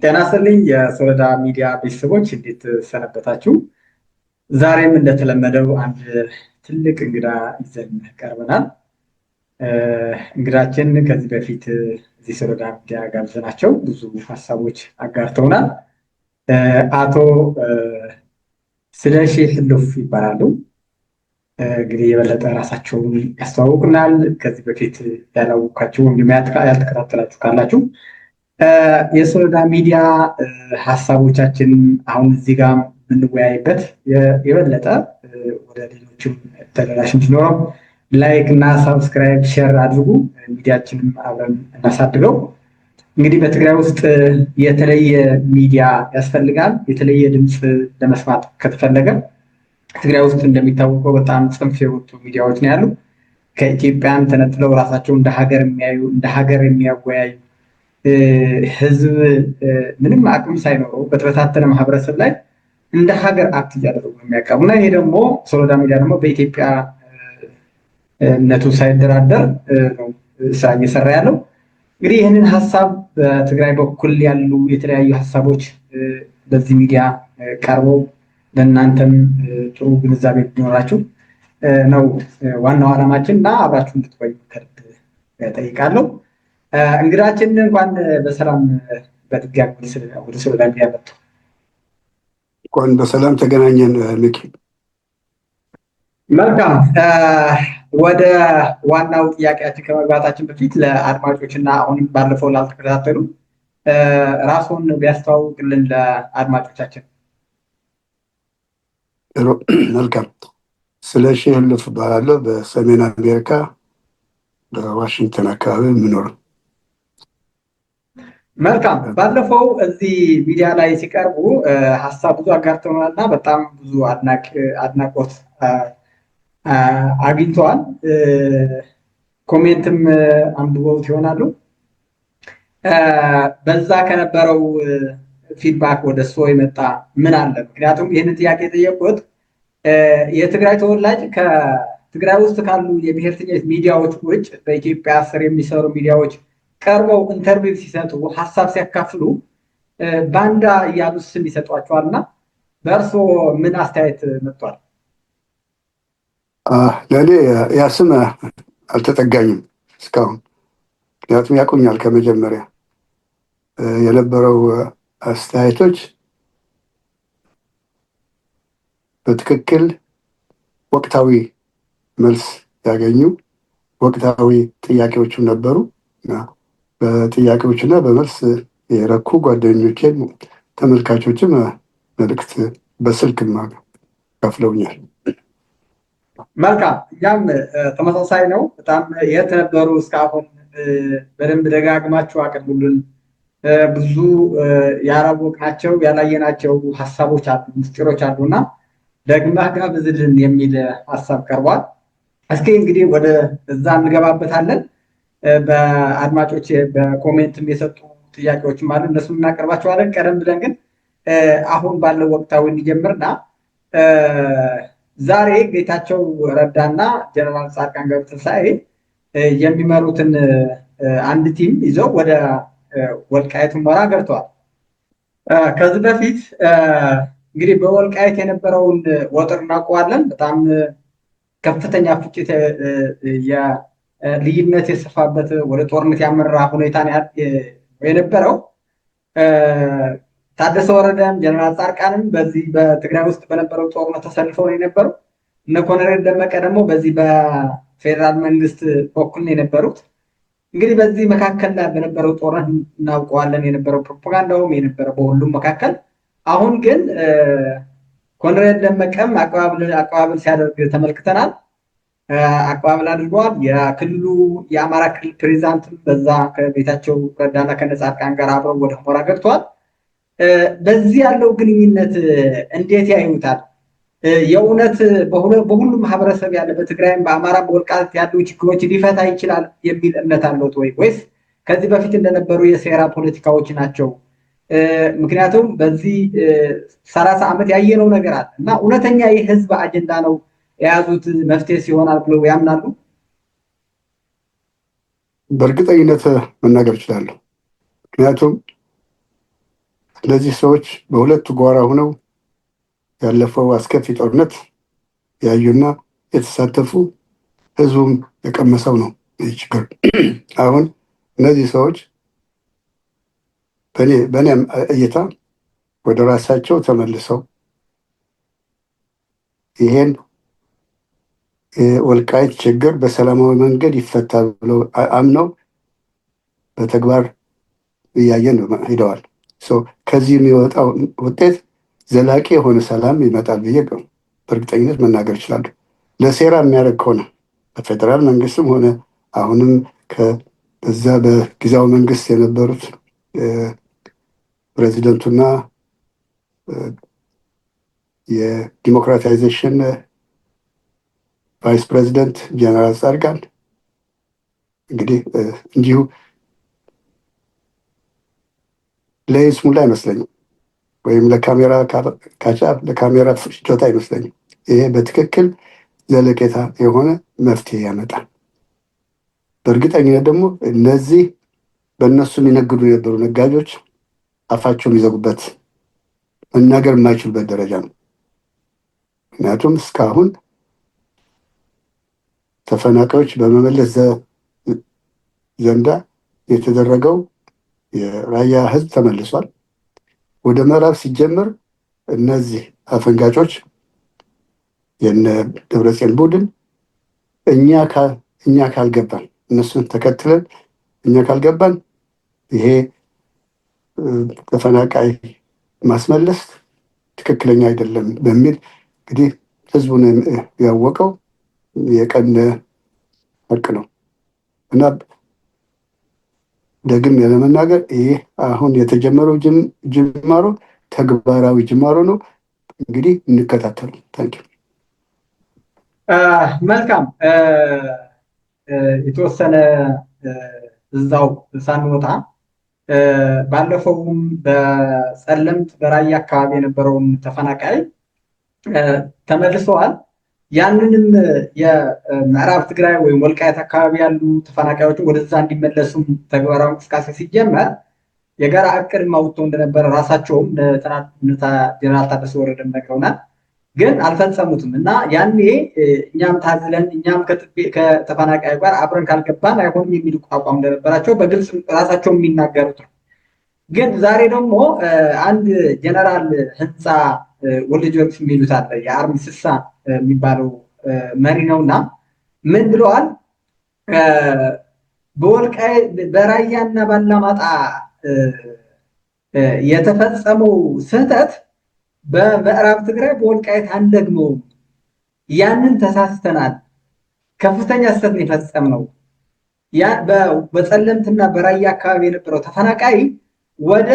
ጤና ይስጥልኝ የሶሎዳ ሚዲያ ቤተሰቦች እንዴት ሰነበታችሁ? ዛሬም እንደተለመደው አንድ ትልቅ እንግዳ ይዘን ቀርበናል። እንግዳችን ከዚህ በፊት እዚህ ሶሎዳ ሚዲያ ጋብዘናቸው ብዙ ሀሳቦች አጋርተውናል። አቶ ስለሺ ህሉፍ ይባላሉ። እንግዲህ የበለጠ ራሳቸውን ያስተዋውቁናል። ከዚህ በፊት ያላወቃችሁ ወይም ያልተከታተላችሁ ካላችሁ የሶሎዳ ሚዲያ ሀሳቦቻችን አሁን እዚህ ጋር የምንወያይበት የበለጠ ወደ ሌሎችም ተደራሽ እንዲኖረው ላይክ እና ሳብስክራይብ ሼር አድርጉ። ሚዲያችንም አብረን እናሳድገው። እንግዲህ በትግራይ ውስጥ የተለየ ሚዲያ ያስፈልጋል። የተለየ ድምፅ ለመስማት ከተፈለገ ትግራይ ውስጥ እንደሚታወቀው በጣም ጽንፍ የወጡ ሚዲያዎች ነው ያሉ። ከኢትዮጵያን ተነጥለው ራሳቸው እንደ ሀገር የሚያዩ እንደ ሀገር የሚያወያዩ ህዝብ ምንም አቅም ሳይኖረው በተበታተነ ማህበረሰብ ላይ እንደ ሀገር አክት እያደረጉ የሚያቀርቡ እና ይሄ ደግሞ ሶሎዳ ሚዲያ ደግሞ በኢትዮጵያነቱ ሳይደራደር ነው ስራ እየሰራ ያለው። እንግዲህ ይህንን ሀሳብ በትግራይ በኩል ያሉ የተለያዩ ሀሳቦች በዚህ ሚዲያ ቀርበው ለእናንተም ጥሩ ግንዛቤ እንዲኖራችሁ ነው ዋናው ዓላማችን እና አብራችሁ እንድትቆዩ ከልብ ጠይቃለሁ። እንግዳችን እንኳን በሰላም በድጋሚ ወደ ሶሎዳ ሚዲያ መጡ። እንኳን በሰላም ተገናኘን ሚኪ። መልካም። ወደ ዋናው ጥያቄያችን ከመግባታችን በፊት ለአድማጮች እና አሁንም ባለፈው ላልተከታተሉ ራስዎን ቢያስተዋውቅልን ለአድማጮቻችን። መልካም። ስለሺ ህሉፍ እባላለሁ። በሰሜን አሜሪካ በዋሽንግተን አካባቢ የምኖር። መልካም። ባለፈው እዚህ ሚዲያ ላይ ሲቀርቡ ሀሳብ ብዙ አጋርተውናል እና በጣም ብዙ አድናቆት አግኝተዋል። ኮሜንትም አንብበውት ይሆናሉ። በዛ ከነበረው ፊድባክ ወደ እሱ የመጣ ምን አለ? ምክንያቱም ይህንን ጥያቄ የጠየቁት የትግራይ ተወላጅ ከትግራይ ውስጥ ካሉ የብሔርተኝነት ሚዲያዎች ውጭ በኢትዮጵያ ስር የሚሰሩ ሚዲያዎች ቀርበው ኢንተርቪው ሲሰጡ ሀሳብ ሲያካፍሉ ባንዳ እያሉ ስም ይሰጧቸዋል እና በእርስዎ ምን አስተያየት መጥቷል? ለእኔ ያ ስም አልተጠጋኝም እስካሁን። ምክንያቱም ያውቁኛል። ከመጀመሪያ የነበረው አስተያየቶች በትክክል ወቅታዊ መልስ ያገኙ ወቅታዊ ጥያቄዎችም ነበሩ። በጥያቄዎችና በመልስ የረኩ ጓደኞቼም ተመልካቾችም መልእክት በስልክም ከፍለውኛል። መልካም። እኛም ተመሳሳይ ነው። በጣም የት ነበሩ እስካሁን በደንብ ደጋግማችሁ አቅርቡልን፣ ብዙ ያላወቅናቸው ያላየናቸው ሀሳቦች አሉ፣ ምስጢሮች አሉ እና ደግመህ ጋብዝልን የሚል ሀሳብ ቀርቧል። እስኪ እንግዲህ ወደ እዛ እንገባበታለን። በአድማጮች በኮሜንትም የሰጡ ጥያቄዎችም አሉ፣ እነሱን እናቀርባቸዋለን። ቀደም ብለን ግን አሁን ባለው ወቅታዊ እንጀምርና ዛሬ ጌታቸው ረዳና ጀነራል ጻድቃን ገብረትንሳኤ የሚመሩትን አንድ ቲም ይዘው ወደ ወልቃይት ሁመራ ገብተዋል። ከዚህ በፊት እንግዲህ በወልቃይት የነበረውን ወጥር እናውቀዋለን። በጣም ከፍተኛ ፍጭት ልዩነት የሰፋበት ወደ ጦርነት ያመራ ሁኔታ የነበረው። ታደሰ ወረደም ጀነራል ጻድቃንም በዚህ በትግራይ ውስጥ በነበረው ጦርነት ተሰልፈው ነው የነበረው። እነ ኮሎኔል ደመቀ ደግሞ በዚህ በፌዴራል መንግስት በኩል ነው የነበሩት። እንግዲህ በዚህ መካከል ላይ በነበረው ጦርነት እናውቀዋለን የነበረው ፕሮፓጋንዳውም የነበረው በሁሉም መካከል። አሁን ግን ኮሎኔል ደመቀም አቀባበል ሲያደርግ ተመልክተናል። አቀባበል አድርገዋል። የክልሉ የአማራ ክልል ፕሬዚዳንትም በዛ ከጌታቸው ረዳና ከነጻድቃን ጋር አብረው ወደ ሁመራ ገብተዋል። በዚህ ያለው ግንኙነት እንዴት ያዩታል? የእውነት በሁሉም ማህበረሰብ ያለ በትግራይም በአማራም በወልቃይት ያሉ ችግሮች ሊፈታ ይችላል የሚል እምነት አለዎት ወይስ ከዚህ በፊት እንደነበሩ የሴራ ፖለቲካዎች ናቸው? ምክንያቱም በዚህ 30 ዓመት ያየነው ነገር አለ እና እውነተኛ የህዝብ አጀንዳ ነው የያዙት መፍትሄ ሲሆናል ብለው ያምናሉ? በእርግጠኝነት መናገር እችላለሁ። ምክንያቱም እነዚህ ሰዎች በሁለቱ ጓራ ሆነው ያለፈው አስከፊ ጦርነት ያዩና የተሳተፉ ህዝቡም የቀመሰው ነው ይህ ችግር። አሁን እነዚህ ሰዎች በእኔ እይታ ወደ ራሳቸው ተመልሰው ይሄን የወልቃይት ችግር በሰላማዊ መንገድ ይፈታል ብለው አምነው በተግባር እያየን ሂደዋል። ከዚህ የሚወጣው ውጤት ዘላቂ የሆነ ሰላም ይመጣል ብዬ በእርግጠኝነት መናገር ይችላሉ። ለሴራ የሚያደርግ ከሆነ በፌዴራል መንግስትም ሆነ አሁንም በዛ በጊዜያዊ መንግስት የነበሩት ፕሬዚደንቱና የዲሞክራታይዜሽን ቫይስ ፕሬዚደንት ጀነራል ጻድቃን እንግዲህ እንዲሁ ለይስሙላ አይመስለኝም፣ ወይም ለካሜራ ካቻፕ ለካሜራ ፍጆታ አይመስለኝም። ይሄ በትክክል ዘለቄታ የሆነ መፍትሄ ያመጣል። በእርግጠኝነት ደግሞ እነዚህ በእነሱ የሚነግዱ የነበሩ ነጋዴዎች አፋቸው የሚዘጉበት መናገር የማይችሉበት ደረጃ ነው። ምክንያቱም እስካሁን ተፈናቃዮች በመመለስ ዘንዳ የተደረገው የራያ ህዝብ ተመልሷል። ወደ ምዕራብ ሲጀምር እነዚህ አፈንጋጮች የነ ደብረጽዮን ቡድን እኛ ካልገባን እነሱን ተከትለን እኛ ካልገባን ይሄ ተፈናቃይ ማስመለስ ትክክለኛ አይደለም በሚል እንግዲህ ህዝቡን ያወቀው የቀን ሀቅ ነው እና ደግም ያለመናገር ይህ አሁን የተጀመረው ጅማሮ ተግባራዊ ጅማሮ ነው። እንግዲህ እንከታተሉ። ታንኪዩ። መልካም። የተወሰነ እዛው ሳንወጣ ባለፈውም በጸለምት በራያ አካባቢ የነበረውን ተፈናቃይ ተመልሰዋል። ያንንም የምዕራብ ትግራይ ወይም ወልቃየት አካባቢ ያሉ ተፈናቃዮችን ወደዛ እንዲመለሱም ተግባራዊ እንቅስቃሴ ሲጀመር የጋራ እቅድ አውጥተው እንደነበረ ራሳቸውም ጀነራል ታደሰ ወረደ ነግረውናል። ግን አልፈጸሙትም እና ያኔ እኛም ታዝለን እኛም ከተፈናቃዩ ጋር አብረን ካልገባን አይሆንም የሚል አቋም እንደነበራቸው በግልጽ ራሳቸው የሚናገሩት ነው። ግን ዛሬ ደግሞ አንድ ጀነራል ህንፃ ወልደ ጊዮርጊስ የሚሉት አለ የአርሚ ስልሳ የሚባለው መሪ ነውና ምን ብለዋል? በወልቃይት በራያና ባላማጣ የተፈጸመው ስህተት በምዕራብ ትግራይ በወልቃይት አንደግመውም። ያንን ተሳስተናል። ከፍተኛ ስህተት ነው የፈጸምነው። በጸለምትና በራያ አካባቢ የነበረው ተፈናቃይ ወደ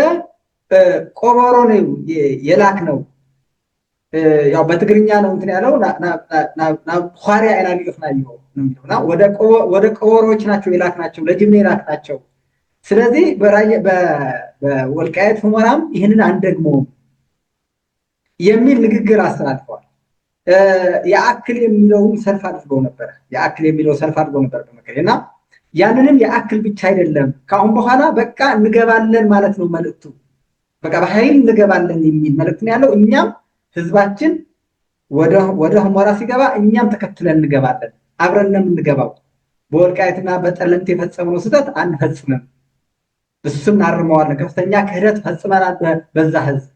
ቆቦሮ ነው የላክ ነው። ያው በትግርኛ ነው እንትን ያለው ኳሪያ ኢላሊፍ ነው የሚለውና ወደ ቆቦሮዎች ናቸው የላክናቸው፣ ለጅምላ የላክናቸው። ስለዚህ በወልቃየት ሁመራም ይህንን አንደግመውም የሚል ንግግር አስተላልፈዋል። የአክል የሚለውን ሰልፍ አድርገው ነበረ። የአክል የሚለው ሰልፍ አድርገው ነበር በመቀሌ እና ያንንም የአክል ብቻ አይደለም ከአሁን በኋላ በቃ እንገባለን ማለት ነው መልእክቱ። በቃ በኃይል እንገባለን የሚል መልእክት ነው ያለው። እኛም ህዝባችን ወደ ሁመራ ሲገባ እኛም ተከትለን እንገባለን፣ አብረን ነው የምንገባው። በወልቃየትና በጠለምት የፈጸምነው ስህተት አንፈጽምም፣ እሱን እናርመዋለን። ከፍተኛ ክህደት ፈጽመናል በዛ ህዝብ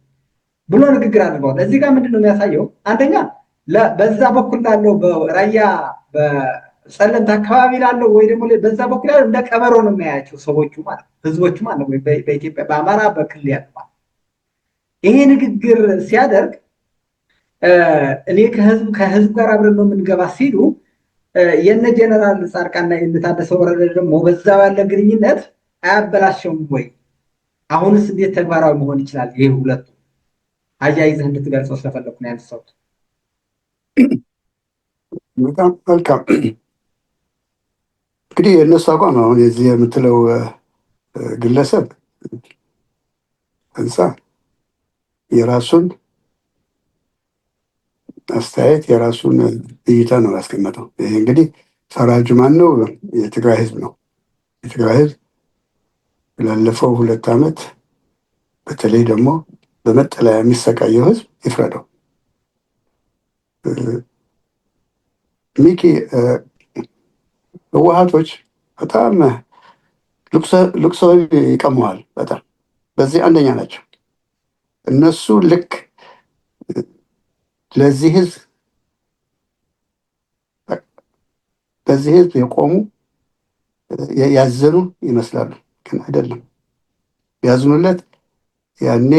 ብሎ ንግግር አድርገዋል። እዚህ ጋር ምንድን ነው የሚያሳየው? አንደኛ በዛ በኩል ላለው በራያ በጸለምት አካባቢ ላለው ወይ ደግሞ በዛ በኩል ያለው እንደ ቀበሮ ነው የሚያያቸው ሰዎቹ ማለት ህዝቦቹ ማለት ወይ በኢትዮጵያ በአማራ በክልል ያለው ማለት ይሄ ንግግር ሲያደርግ እኔ ከህዝብ ጋር አብረን ነው የምንገባ ሲሉ የነ ጀነራል ጻድቃንና የነ ታደሰ ወረደ ደግሞ በዛ ያለ ግንኙነት አያበላሸውም ወይ? አሁንስ እንዴት ተግባራዊ መሆን ይችላል? ይሄ ሁለቱ አያይዘህ እንድትገልጸው ስለፈለኩ ነው ያነሳሁት። በጣም መልካም። እንግዲህ የእነሱ አቋም አሁን የዚህ የምትለው ግለሰብ ህንፃ የራሱን አስተያየት የራሱን እይታ ነው ያስቀመጠው። ይሄ እንግዲህ ሰራጁ ማን ነው? የትግራይ ህዝብ ነው። የትግራይ ህዝብ ላለፈው 2 ዓመት በተለይ ደግሞ በመጠለያ የሚሰቃየው ህዝብ ይፍረደው። ሚኪ ህወሓቶች በጣም ልቅሶ ይቀመዋል። በጣም በዚህ አንደኛ ናቸው። እነሱ ልክ ለዚህ ህዝብ የቆሙ ያዘኑ ይመስላሉ፣ ግን አይደለም። ያዝኑለት ያኔ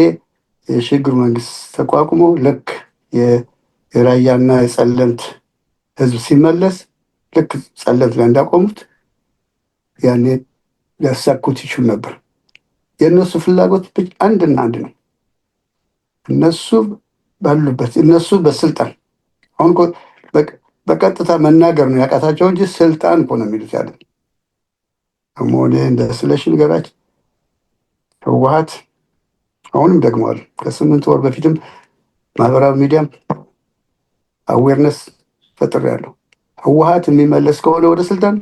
የሽግግር መንግስት ተቋቁሞ ልክ የራያና የጸለምት ህዝብ ሲመለስ ልክ ጸለምት ላይ እንዳቆሙት ያኔ ሊያሳኩት ይችሉ ነበር። የእነሱ ፍላጎት አንድና አንድ ነው። እነሱ ባሉበት እነሱ በስልጣን አሁን በቀጥታ መናገር ነው ያቃታቸው እንጂ ስልጣን እኮ ነው የሚሉት ያለ ደግሞ እንደ ስለሽ ንገራች ህወሓት አሁንም ደግመዋል። ከ8 ወር በፊትም ማህበራዊ ሚዲያም አዌርነስ ፈጥሬያለሁ። ህወሓት የሚመለስ ከሆነ ወደ ስልጣን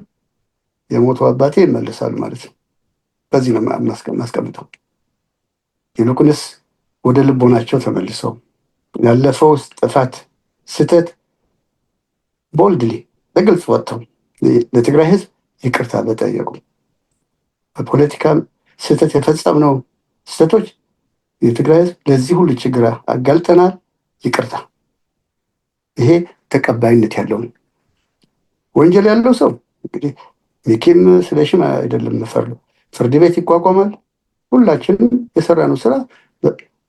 የሞቱ አባቴ ይመለሳሉ ማለት ነው። በዚህ ነው ማስቀምጠው። ይልቁንስ ወደ ልቦናቸው ተመልሰው ያለፈው ጥፋት፣ ስህተት ቦልድሊ በግልጽ ወጥተው ለትግራይ ህዝብ ይቅርታ በጠየቁ በፖለቲካ ስህተት የፈጸምነው ስህተቶች የትግራይ ህዝብ ለዚህ ሁሉ ችግር አጋልጠናል፣ ይቅርታ። ይሄ ተቀባይነት ያለው ወንጀል ያለው ሰው እንግዲህ ሚኪም ስለሽም አይደለም መፈርደው፣ ፍርድ ቤት ይቋቋማል። ሁላችንም የሰራነው ስራ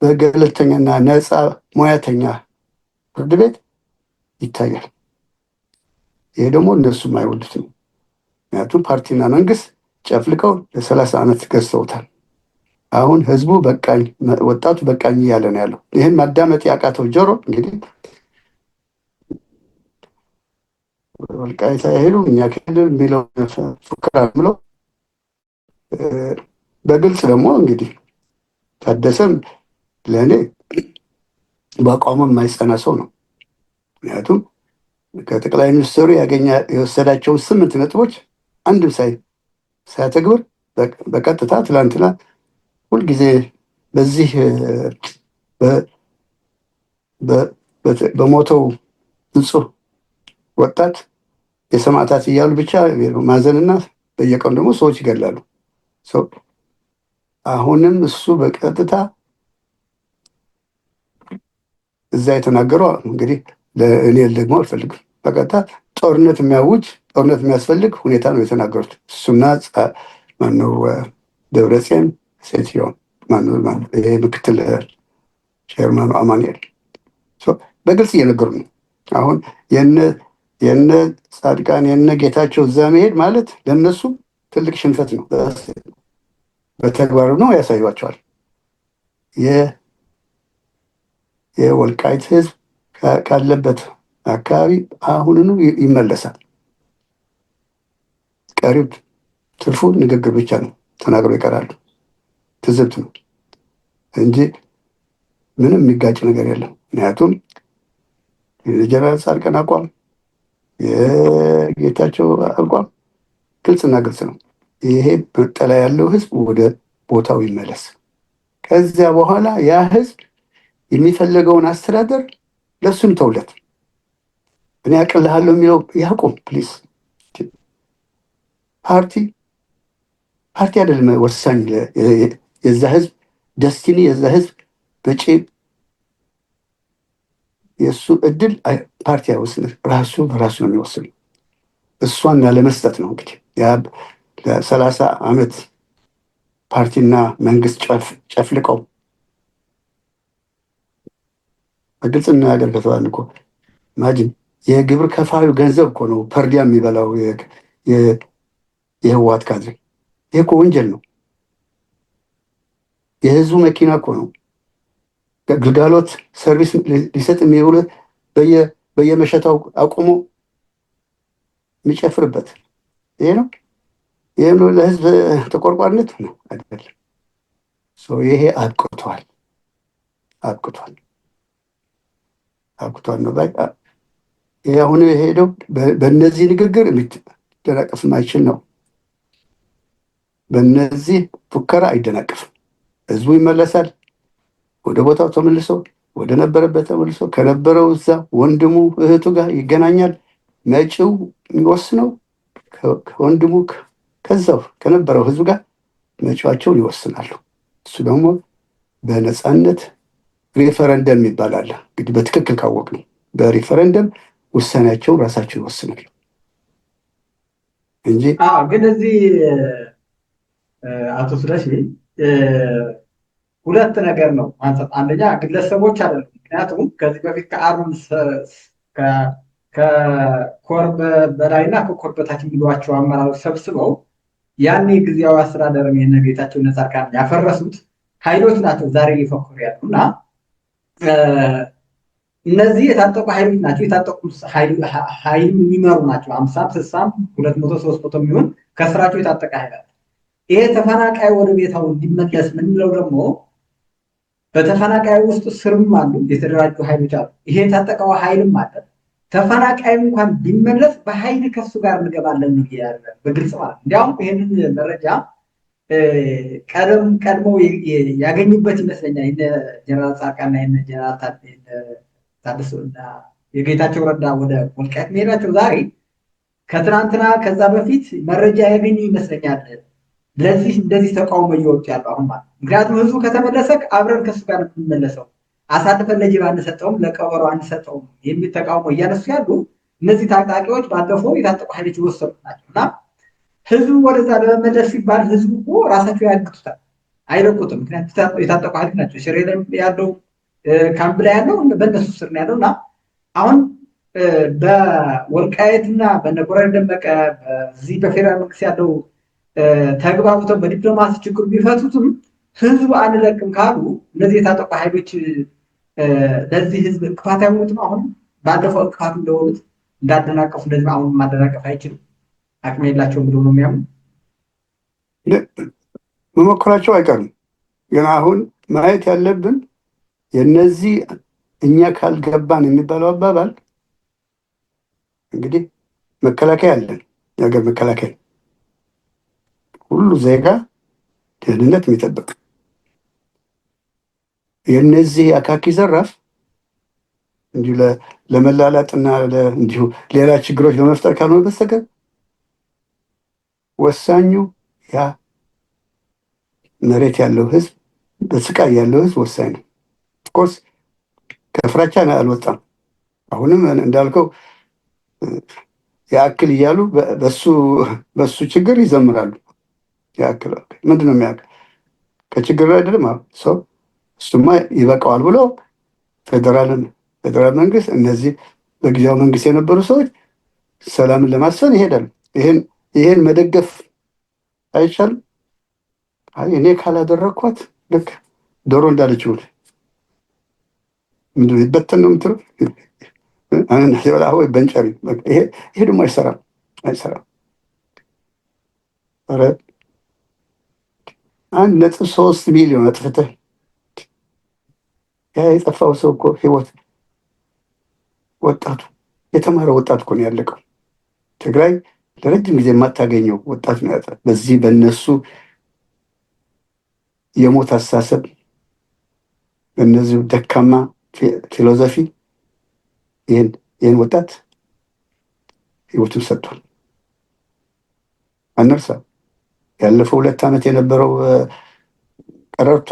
በገለልተኛና ነፃ ሙያተኛ ፍርድ ቤት ይታያል። ይሄ ደግሞ እነሱም አይወዱትም። ምክንያቱም ፓርቲና መንግስት ጨፍልቀው ለ30 ዓመት ገዝተውታል። አሁን ህዝቡ በቃኝ፣ ወጣቱ በቃኝ እያለ ነው ያለው። ይህን ማዳመጥ ያቃተው ጆሮ እንግዲህ ወልቃይት አይሄዱ እኛ ክልል የሚለው ፉከራ ብለው በግልጽ ደግሞ እንግዲህ ታደሰም ለእኔ በአቋሙ የማይጸና ሰው ነው። ምክንያቱም ከጠቅላይ ሚኒስትሩ የወሰዳቸውን 8 ነጥቦች አንድም ሳያተግብር በቀጥታ ትላንትና ሁልጊዜ በዚህ በሞተው ንጹህ ወጣት የሰማዕታት እያሉ ብቻ ማዘንና በየቀኑ ደግሞ ሰዎች ይገላሉ። አሁንም እሱ በቀጥታ እዛ የተናገረው እንግዲህ ለእኔ ደግሞ አልፈልግም። በቀጥታ ጦርነት የሚያስፈልግ ሁኔታ ነው የተናገሩት። እሱና ማነው ደብረጽዮን ሴትዮን ይሄ ምክትል ቼርማኑ አማኑኤል በግልጽ እየነገሩ ነው። አሁን የነ ጻድቃን የነ ጌታቸው እዛ መሄድ ማለት ለእነሱ ትልቅ ሽንፈት ነው። በተግባር ነው ያሳዩቸዋል። የወልቃይት ህዝብ ካለበት አካባቢ አሁንኑ ይመለሳል። ቀሪው ትርፉ ንግግር ብቻ ነው፣ ተናግሮ ይቀራሉ። ትዝብት ነው እንጂ ምንም የሚጋጭ ነገር የለም። ምክንያቱም የጀነራል ጻድቃን አቋም፣ የጌታቸው አቋም ግልጽና ግልጽ ነው። ይሄ መጠለያ ያለው ህዝብ ወደ ቦታው ይመለስ። ከዚያ በኋላ ያ ህዝብ የሚፈለገውን አስተዳደር ለሱም ተውለት። እኔ አቅልሃለሁ የሚለው ያቁም ፕሊዝ። ፓርቲ አይደለም ወሳኝ። የዛ ህዝብ ደስቲኒ፣ የዛ ህዝብ በጪ የእሱ እድል ፓርቲ አይወስንም። ራሱ በራሱ ነው የሚወስን። እሷን ያለመስጠት ነው እንግዲህ ለ30 ዓመት ፓርቲና መንግስት ጨፍልቀው በግልጽ እናገር ከተባለ እኮ ማጅን የግብር ከፋዩ ገንዘብ እኮ ነው ፐርዲያ የሚበላው የህወሓት ካድሬ። ይህ እኮ ወንጀል ነው። የህዝቡ መኪና እኮ ነው ግልጋሎት ሰርቪስ ሊሰጥ የሚውል በየመሸታው አቁሞ የሚጨፍርበት። ይሄ ነው ለህዝብ ተቆርቋሪነት ነው አይደለም። ይሄ አብቅቷል ነው ባይ። ይሄ አሁን የሄደው በእነዚህ ንግግር ሊደናቀፍ የማይችል ነው። በእነዚህ ፉከራ አይደናቀፍም። ህዝቡ ይመለሳል። ወደ ቦታው ተመልሶ ወደ ነበረበት ተመልሶ ከነበረው እዛ ወንድሙ እህቱ ጋር ይገናኛል። መጪው የሚወስነው ከወንድሙ ከዛው ከነበረው ህዝብ ጋር መጪዋቸውን ይወስናሉ። እሱ ደግሞ በነፃነት ሪፈረንደም ይባላል። እንግዲህ በትክክል ካወቅ ነው በሪፈረንደም ውሳኔያቸውን ራሳቸው ይወስናሉ እንጂ ግን እዚህ አቶ ስለሺ ሁለት ነገር ነው ማንሳት። አንደኛ ግለሰቦች አይደሉም። ምክንያቱም ከዚህ በፊት ከኮር በላይና ከኮር በታች የሚሏቸው አመራሮች ሰብስበው ያኔ ጊዜያዊ አስተዳደር የነጌታቸው ጻድቃን ያፈረሱት ኃይሎች ናቸው ዛሬ እየፈከሩ ያሉ እና እነዚህ የታጠቁ ኃይሎች ናቸው። የታጠቁ ኃይል የሚመሩ ናቸው። 50 60 200 300 የሚሆን ከስራቸው የታጠቀ ኃይል አለ። ይሄ ተፈናቃይ ወደ ቤታው እንዲመለስ ምንለው ደግሞ በተፈናቃይ ውስጥ ስርም አሉ፣ የተደራጁ ኃይሎች አሉ። ይሄ የታጠቀው ኃይልም አለ። ተፈናቃይ እንኳን ቢመለስ በኃይል ከሱ ጋር እንገባለን ነው ያለ በግልጽ ማለት። እንዲያውም ይሄንን መረጃ ቀድመው ያገኙበት ይመስለኛል። እነ ጀነራል ጻድቃንና እነ ጀነራል ታደሰና የጌታቸው ረዳ ወደ ወልቃይት መሄዳቸው ዛሬ ከትናንትና ከዛ በፊት መረጃ ያገኙ ይመስለኛል። ለዚህ እንደዚህ ተቃውሞ እየወጡ ያለው አሁን ማለት ምክንያቱም ህዝቡ ከተመለሰ አብረን ከሱ ጋር የምንመለሰው አሳልፈን ለጅብ አንሰጠውም፣ ለቀበሮ አንሰጠውም የሚል ተቃውሞ እያነሱ ያሉ እነዚህ ታጣቂዎች ባለፈው የታጠቁ ኃይሎች የወሰዱ ናቸው እና ህዝቡ ወደዛ ለመመለስ ሲባል ህዝቡ እኮ ራሳቸው ያግቱታል፣ አይለቁትም። ምክንያቱም የታጠቁ ኃይሎች ናቸው። ሽሬ ላይ ያለው ካምፕ ላይ ያለው በእነሱ ስር ነው ያለው እና አሁን በወልቃየትና በኮሎኔል ደመቀ በዚህ በፌዴራል መንግስት ያለው ተግባብተው በዲፕሎማሲ ችግሩ ቢፈቱትም ህዝቡ አንለቅም ካሉ እነዚህ የታጠቁ ኃይሎች ለዚህ ህዝብ እንቅፋት አይሆኑትም። አሁን ባለፈው እንቅፋት እንደሆኑት እንዳደናቀፉ እንደዚህ አሁን ማደናቀፍ አይችልም፣ አቅም የላቸውም ብሎ ነው የሚያምኑ። መሞከራቸው አይቀርም። ግን አሁን ማየት ያለብን የነዚህ እኛ ካልገባን የሚባለው አባባል እንግዲህ መከላከያ አለን፣ የሀገር መከላከያ ሁሉ ዜጋ ደህንነት የሚጠብቅ የነዚህ አካኪ ዘራፍ እንዲሁ ለመላላጥና እንዲሁ ሌላ ችግሮች ለመፍጠር ካልሆነ በስተቀር ወሳኙ ያ መሬት ያለው ህዝብ በስቃይ ያለው ህዝብ ወሳኝ ነው። ኦፍኮርስ ከፍራቻ አልወጣም። አሁንም እንዳልከው የአክል እያሉ በሱ ችግር ይዘምራሉ። የአክል ምንድነው የሚያክል ከችግር አይደለም ሰው እሱማ ይበቃዋል ብሎ ፌዴራል መንግስት እነዚህ በጊዜያዊ መንግስት የነበሩ ሰዎች ሰላምን ለማስፈን ይሄዳሉ። ይሄን መደገፍ አይቻልም። እኔ ካላደረግኳት ልክ ዶሮ እንዳለችው ምንድን ይበተን ነው የምትለው ወይ በንጨሪ። ይሄ ደግሞ አይሰራም። ኧረ 1.3 ሚሊዮን አጥፍተህ ያ የጠፋው ሰው እኮ ህይወት ወጣቱ የተማረ ወጣት እኮ ነው ያለቀው። ትግራይ ለረጅም ጊዜ የማታገኘው ወጣት ነው ያጣ። በዚህ በእነሱ የሞት አስተሳሰብ በእነዚህ ደካማ ፊሎዞፊ ይህን ወጣት ህይወቱን ሰጥቷል። አነርሳ ያለፈው 2 ዓመት የነበረው ቀረርቶ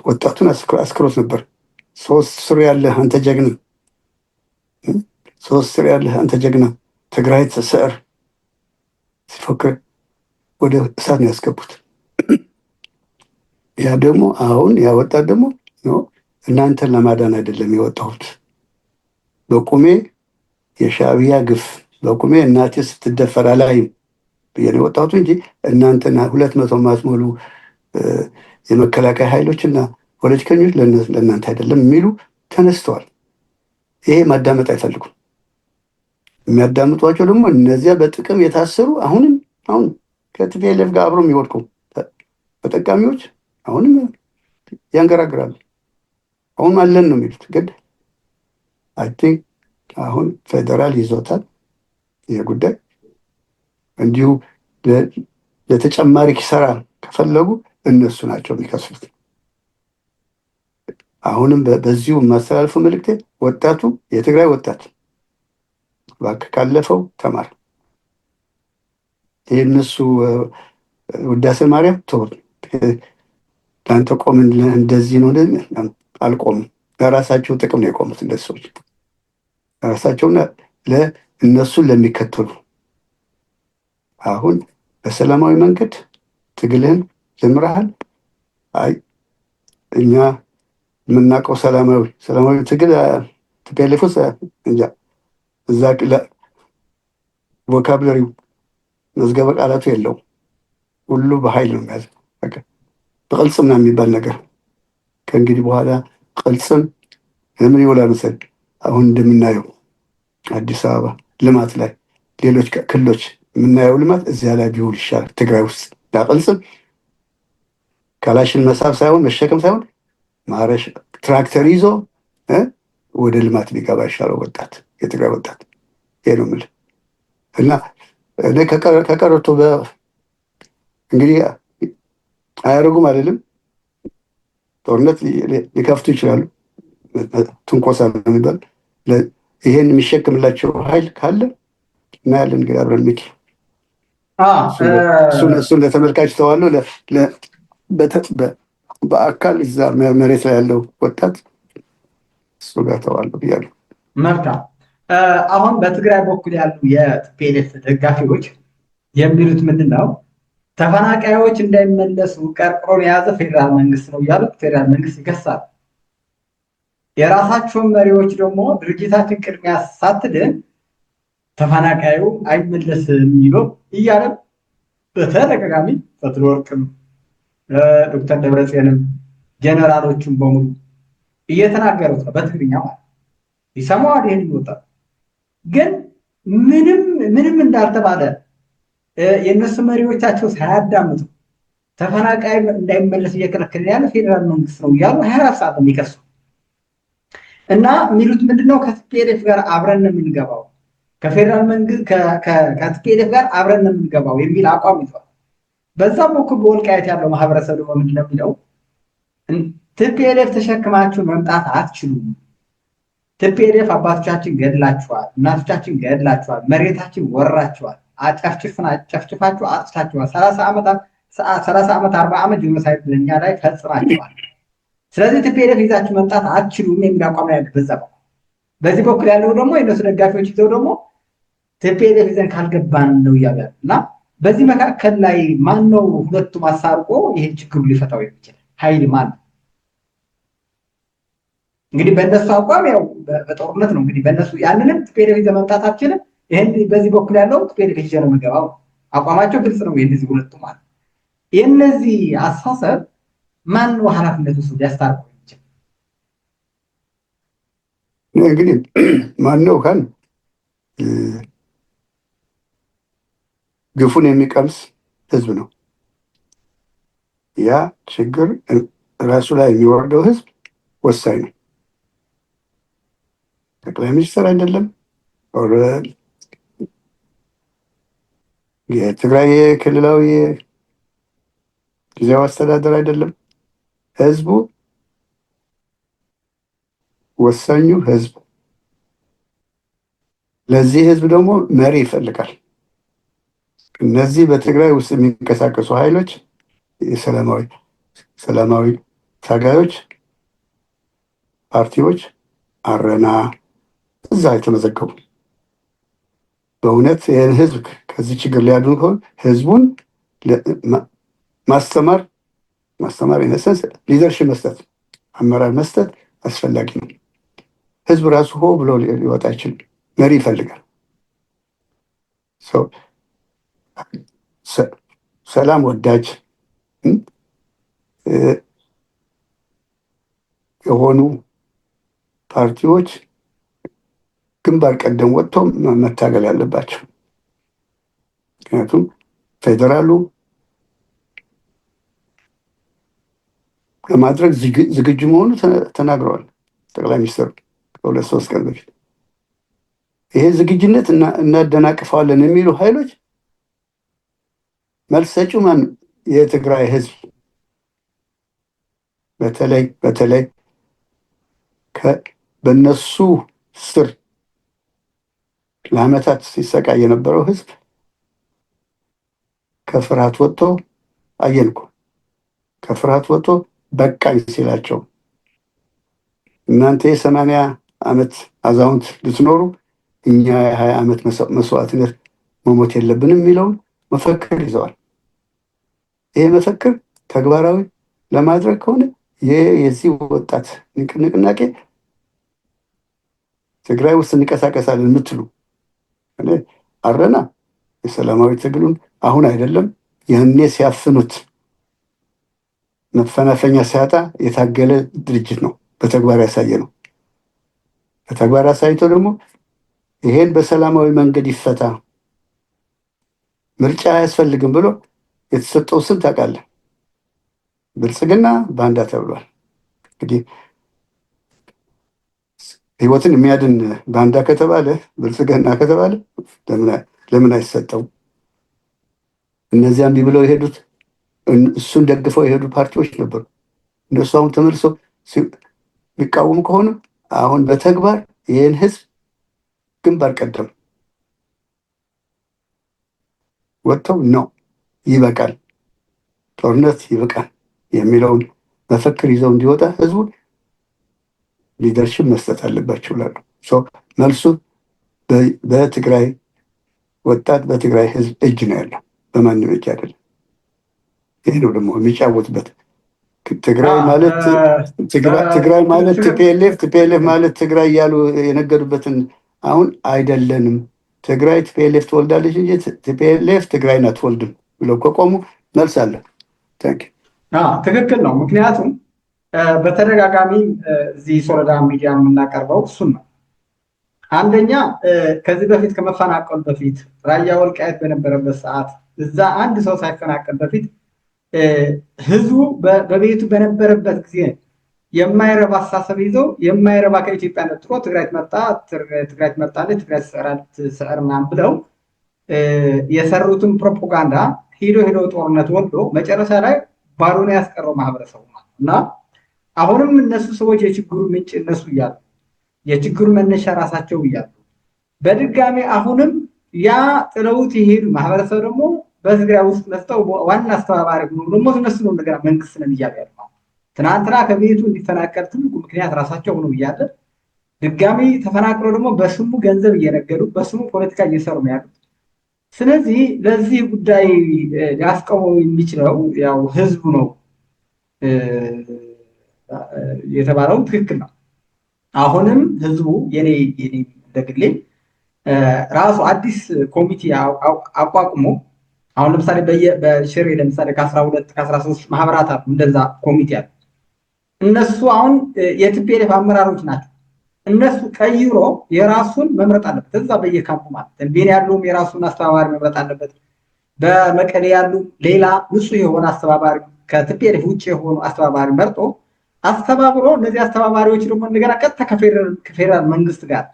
ወጣቱን አስክሮት ነበር። 3 ስር ያለህ አንተ ጀግና፣ 3 ስር ያለህ አንተ ጀግና፣ ትግራይ ተሰር ሲፎክር ወደ እሳት ነው ያስገቡት። ያ ደግሞ አሁን ያ ወጣት ደግሞ እናንተን ለማዳን አይደለም የወጣሁት፣ በቁሜ የሻዕቢያ ግፍ በቁሜ እናቴ ስትደፈር አላይም ብዬ ነው የወጣሁት እንጂ እናንተና 200 ማትሞሉ የመከላከያ ኃይሎችና ፖለቲከኞች ለእናንተ አይደለም የሚሉ ተነስተዋል። ይሄ ማዳመጥ አይፈልጉም። የሚያዳምጧቸው ደግሞ እነዚያ በጥቅም የታሰሩ አሁን ከቲፒኤልኤፍ ጋር አብሮ የሚወድቁ ተጠቃሚዎች አሁንም ያንገራግራሉ። አሁን አለን ነው የሚሉት። ግን አይ ቲንክ አሁን ፌዴራል ይዞታል ይሄ ጉዳይ። እንዲሁ ለተጨማሪ ኪሳራ ከፈለጉ እነሱ ናቸው የሚከስሉት። አሁንም በዚሁ የማስተላልፈው መልእክቴ ወጣቱ የትግራይ ወጣት እባክህ ካለፈው ተማር። ይህ እነሱ ውዳሴ ማርያም ተወው፣ ለአንተ ቆም እንደዚህ ነው አልቆምም። ለራሳቸው ጥቅም ነው የቆሙት እንደዚህ ሰዎች፣ ለራሳቸውና ለእነሱን ለሚከተሉ። አሁን በሰላማዊ መንገድ ትግልህን ጀምረሃል። አይ እኛ የምናውቀው ሰላማዊ ትግል ትፔሌፎስ እንጃ እዛ ቮካብለሪው መዝገበ ቃላቱ የለውም። ሁሉ በኃይል ነው የሚያዝ። በቅልጽም ነው የሚባል ነገር ከእንግዲህ በኋላ ቅልጽም ለምን ይውላል መሰል? አሁን እንደምናየው አዲስ አበባ ልማት ላይ ሌሎች ክልሎች የምናየው ልማት እዚያ ላይ ቢውል ይሻላል። ትግራይ ውስጥ ቅልጽም ካላሽን መሳብ ሳይሆን መሸከም ሳይሆን ማረሽ ትራክተር ይዞ ወደ ልማት ሊገባ ይሻለው ወጣት፣ የትግራይ ወጣት። ይሄ ነው የምልህ እና እኔ ከቀረቶ እንግዲህ አያደርጉም አይደለም፣ ጦርነት ሊከፍቱ ይችላሉ። ትንኮሳ ነው የሚባል ይሄን የሚሸክምላቸው ኃይል ካለ እናያለን። እንግዲህ አብረን ሚኪ እሱን ለተመልካች ተዋለሁ። በአካል እዛ መሬት ላይ ያለው ወጣት እሱ ጋር ተዋለሁ ብያለሁ። መልካም። አሁን በትግራይ በኩል ያሉ የቲፒኤልኤፍ ደጋፊዎች የሚሉት ምንድን ነው? ተፈናቃዮች እንዳይመለሱ ቀርቅሮን የያዘ ፌዴራል መንግስት ነው እያሉ ፌዴራል መንግስት ይከሳል። የራሳቸውን መሪዎች ደግሞ ድርጅታችን ቅድሚያ ሳትድን ተፈናቃዩ አይመለስም የሚሉ እያለ በተደጋጋሚ ፈትለወርቅም ዶክተር ደብረጽዮንም ጀነራሎቹም በሙሉ እየተናገሩት ነው። በትግርኛ ማለት ይሰማዋል። ይህን ይወጣል። ግን ምንም እንዳልተባለ የእነሱ መሪዎቻቸው ሳያዳምጡ ተፈናቃይ እንዳይመለስ እየከለከለ ያለ ፌዴራል መንግስት ነው እያሉ 24 ሰዓት ነው የሚከሱ እና የሚሉት ምንድነው? ከቲፒኤልኤፍ ጋር አብረን ነው የምንገባው፣ ከፌዴራል መንግስት ከቲፒኤልኤፍ ጋር አብረን ነው የምንገባው የሚል አቋም ይዟል። በዛም በኩል በወልቃየት ያለው ማህበረሰብ ደግሞ ምንድነው የሚለው? ቲፒኤልኤፍ ተሸክማችሁ መምጣት አትችሉም። ቲፒኤልኤፍ አባቶቻችን ገድላችኋል፣ እናቶቻችን ገድላችኋል፣ መሬታችን ወራችኋል፣ ጨፍጭፋችሁ አጥፍታችኋል። 30 ዓመት 40 ዓመት ጂኖሳይድ በእኛ ላይ ፈጽማችኋል። ስለዚህ ቲፒኤልኤፍ ይዛችሁ መምጣት አትችሉም የሚል አቋም ያለ በዛ በኩል። በዚህ በኩል ያለው ደግሞ የእነሱ ደጋፊዎች ይዘው ደግሞ ቲፒኤልኤፍ ይዘን ካልገባን ነው እያሉ ያሉ እና በዚህ መካከል ላይ ማን ነው ሁለቱም አሳርቆ ይህን ችግሩ ሊፈታው የሚችል ኃይል ማን ነው? እንግዲህ በእነሱ አቋም ያው በጦርነት ነው እንግዲህ በእነሱ ያንንም ቲፒኤልኤፍ ይዘን መምጣታችንም ይህን በዚህ በኩል ያለው ቲፒኤልኤፍ ይዘን ነው የምንገባው አቋማቸው ግልጽ ነው። የእነዚህ ሁለቱ ማለት የእነዚህ አሳሰብ ማን ነው ኃላፊነት ውስጥ ሊያስታርቀው የሚችል? እንግዲህ ማን ነው ካል ግፉን የሚቀምስ ህዝብ ነው። ያ ችግር ራሱ ላይ የሚወርደው ህዝብ ወሳኝ ነው። ጠቅላይ ሚኒስትር አይደለም፣ የትግራይ ክልላዊ ጊዜያዊ አስተዳደር አይደለም። ህዝቡ ወሳኙ ህዝብ። ለዚህ ህዝብ ደግሞ መሪ ይፈልጋል። እነዚህ በትግራይ ውስጥ የሚንቀሳቀሱ ኃይሎች ሰላማዊ ታጋዮች ፓርቲዎች አረና እዛ የተመዘገቡ በእውነት ይህን ህዝብ ከዚህ ችግር ሊያድኑ ከሆነ ህዝቡን ማስተማር ኢነሰንስ ሊደርሽፕ መስጠት፣ አመራር መስጠት አስፈላጊ ነው። ህዝብ ራሱ ሆ ብሎ ሊወጣ አይችልም። መሪ ይፈልጋል። ሰላም ወዳጅ የሆኑ ፓርቲዎች ግንባር ቀደም ወጥተው መታገል ያለባቸው። ምክንያቱም ፌዴራሉ ለማድረግ ዝግጁ መሆኑ ተናግረዋል ጠቅላይ ሚኒስትሩ ከ2-3 ቀን በፊት። ይሄ ዝግጁነት እናደናቅፈዋለን የሚሉ ኃይሎች መልስ ሰጪው ማን? የትግራይ ህዝብ በተለይ በእነሱ ስር ለዓመታት ሲሰቃይ የነበረው ህዝብ ከፍርሃት ወጥቶ አየንኩ። ከፍርሃት ወጥቶ በቃኝ ሲላቸው እናንተ የ80 ዓመት አዛውንት ልትኖሩ እኛ የ20 ዓመት መስዋዕትነት መሞት የለብንም የሚለውን መፈክር ይዘዋል። ይሄ መፈክር ተግባራዊ ለማድረግ ከሆነ የዚህ ወጣት ንቅናቄ ትግራይ ውስጥ እንቀሳቀሳለን የምትሉ አረና የሰላማዊ ትግሉን አሁን አይደለም ያኔ ሲያፍኑት መፈናፈኛ ሲያጣ የታገለ ድርጅት ነው። በተግባር ያሳየ ነው። በተግባር አሳይቶ ደግሞ ይሄን በሰላማዊ መንገድ ይፈታ ምርጫ አያስፈልግም ብሎ የተሰጠው ስም ታውቃለህ? ብልጽግና ባንዳ ተብሏል። እንግዲህ ህይወትን የሚያድን ባንዳ ከተባለ ብልጽግና ከተባለ ለምን አይሰጠው? እነዚያም ብለው የሄዱት እሱን ደግፈው የሄዱ ፓርቲዎች ነበሩ። እነሱ አሁን ተመልሰው የሚቃወሙ ከሆነ አሁን በተግባር ይህን ህዝብ ግንባር ቀደም ወጥተው ነው ይበቃል፣ ጦርነት ይበቃል የሚለውን መፈክር ይዘው እንዲወጣ ህዝቡን ሊደርሽፕ መስጠት አለባቸው ላሉ መልሱ በትግራይ ወጣት በትግራይ ህዝብ እጅ ነው ያለው፣ በማንም እጅ አይደለም። ይህ ነው ደግሞ የሚጫወትበት። ትግራይ ማለት ቲፒኤልኤፍ ማለት ትግራይ እያሉ የነገዱበትን አሁን አይደለንም። ትግራይ ቲፒኤልኤፍ ትወልዳለች እንጂ ቲፒኤልኤፍ ትግራይን አትወልድም ብለው ከቆሙ መልስ አለ። ትክክል ነው። ምክንያቱም በተደጋጋሚ እዚህ ሶለዳ ሚዲያ የምናቀርበው እሱን ነው። አንደኛ ከዚህ በፊት ከመፈናቀሉ በፊት ራያ ወልቃይት በነበረበት ሰዓት እዛ አንድ ሰው ሳይፈናቀል በፊት ህዝቡ በቤቱ በነበረበት ጊዜ የማይረባ አስተሳሰብ ይዘው የማይረባ ከኢትዮጵያ ነጥሮ ትግራይ ትመጣለች፣ ትግራይ ትሰዕር ምናምን ብለው የሰሩትን ፕሮፓጋንዳ ሄዶ ጦርነት ወልዶ መጨረሻ ላይ ባዶ ነው ያስቀረው ማህበረሰቡ ማለት እና አሁንም እነሱ ሰዎች የችግሩ ምንጭ እነሱ እያሉ የችግሩ መነሻ ራሳቸው እያሉ በድጋሚ አሁንም ያ ጥለውት የሄዱ ማህበረሰብ ደግሞ በትግራይ ውስጥ መጥተው ዋና አስተባባሪ ሆኖ ደግሞ እነሱ ነው እንደገና መንግስት ነን እያሉ ያሉ። ትናንትና ከቤቱ እንዲፈናቀል ትልቁ ምክንያት ራሳቸው ሆኖ እያለ ድጋሚ ተፈናቅለው ደግሞ በስሙ ገንዘብ እየነገዱ በስሙ ፖለቲካ እየሰሩ ነው ያሉት። ስለዚህ ለዚህ ጉዳይ ሊያስቆመው የሚችለው ያው ህዝቡ ነው የተባለው ትክክል ነው። አሁንም ህዝቡ የኔ እንደግሌ ራሱ አዲስ ኮሚቴ አቋቁሞ አሁን ለምሳሌ በሽሬ ለምሳሌ ከ12 ከ13 ማህበራት አሉ፣ እንደዛ ኮሚቴ አለ። እነሱ አሁን የቲፒኤልኤፍ አመራሮች ናቸው። እነሱ ቀይሮ የራሱን መምረጥ አለበት። እዛ በየካምፑ ማለት ተንቤን ያለውም የራሱን አስተባባሪ መምረጥ አለበት። በመቀሌ ያሉ ሌላ ንጹህ የሆነ አስተባባሪ ከቲፒኤልኤፍ ውጭ የሆኑ አስተባባሪ መርጦ አስተባብሮ እነዚህ አስተባባሪዎች ደግሞ እንደገና ቀጥታ ከፌዴራል መንግስት ጋር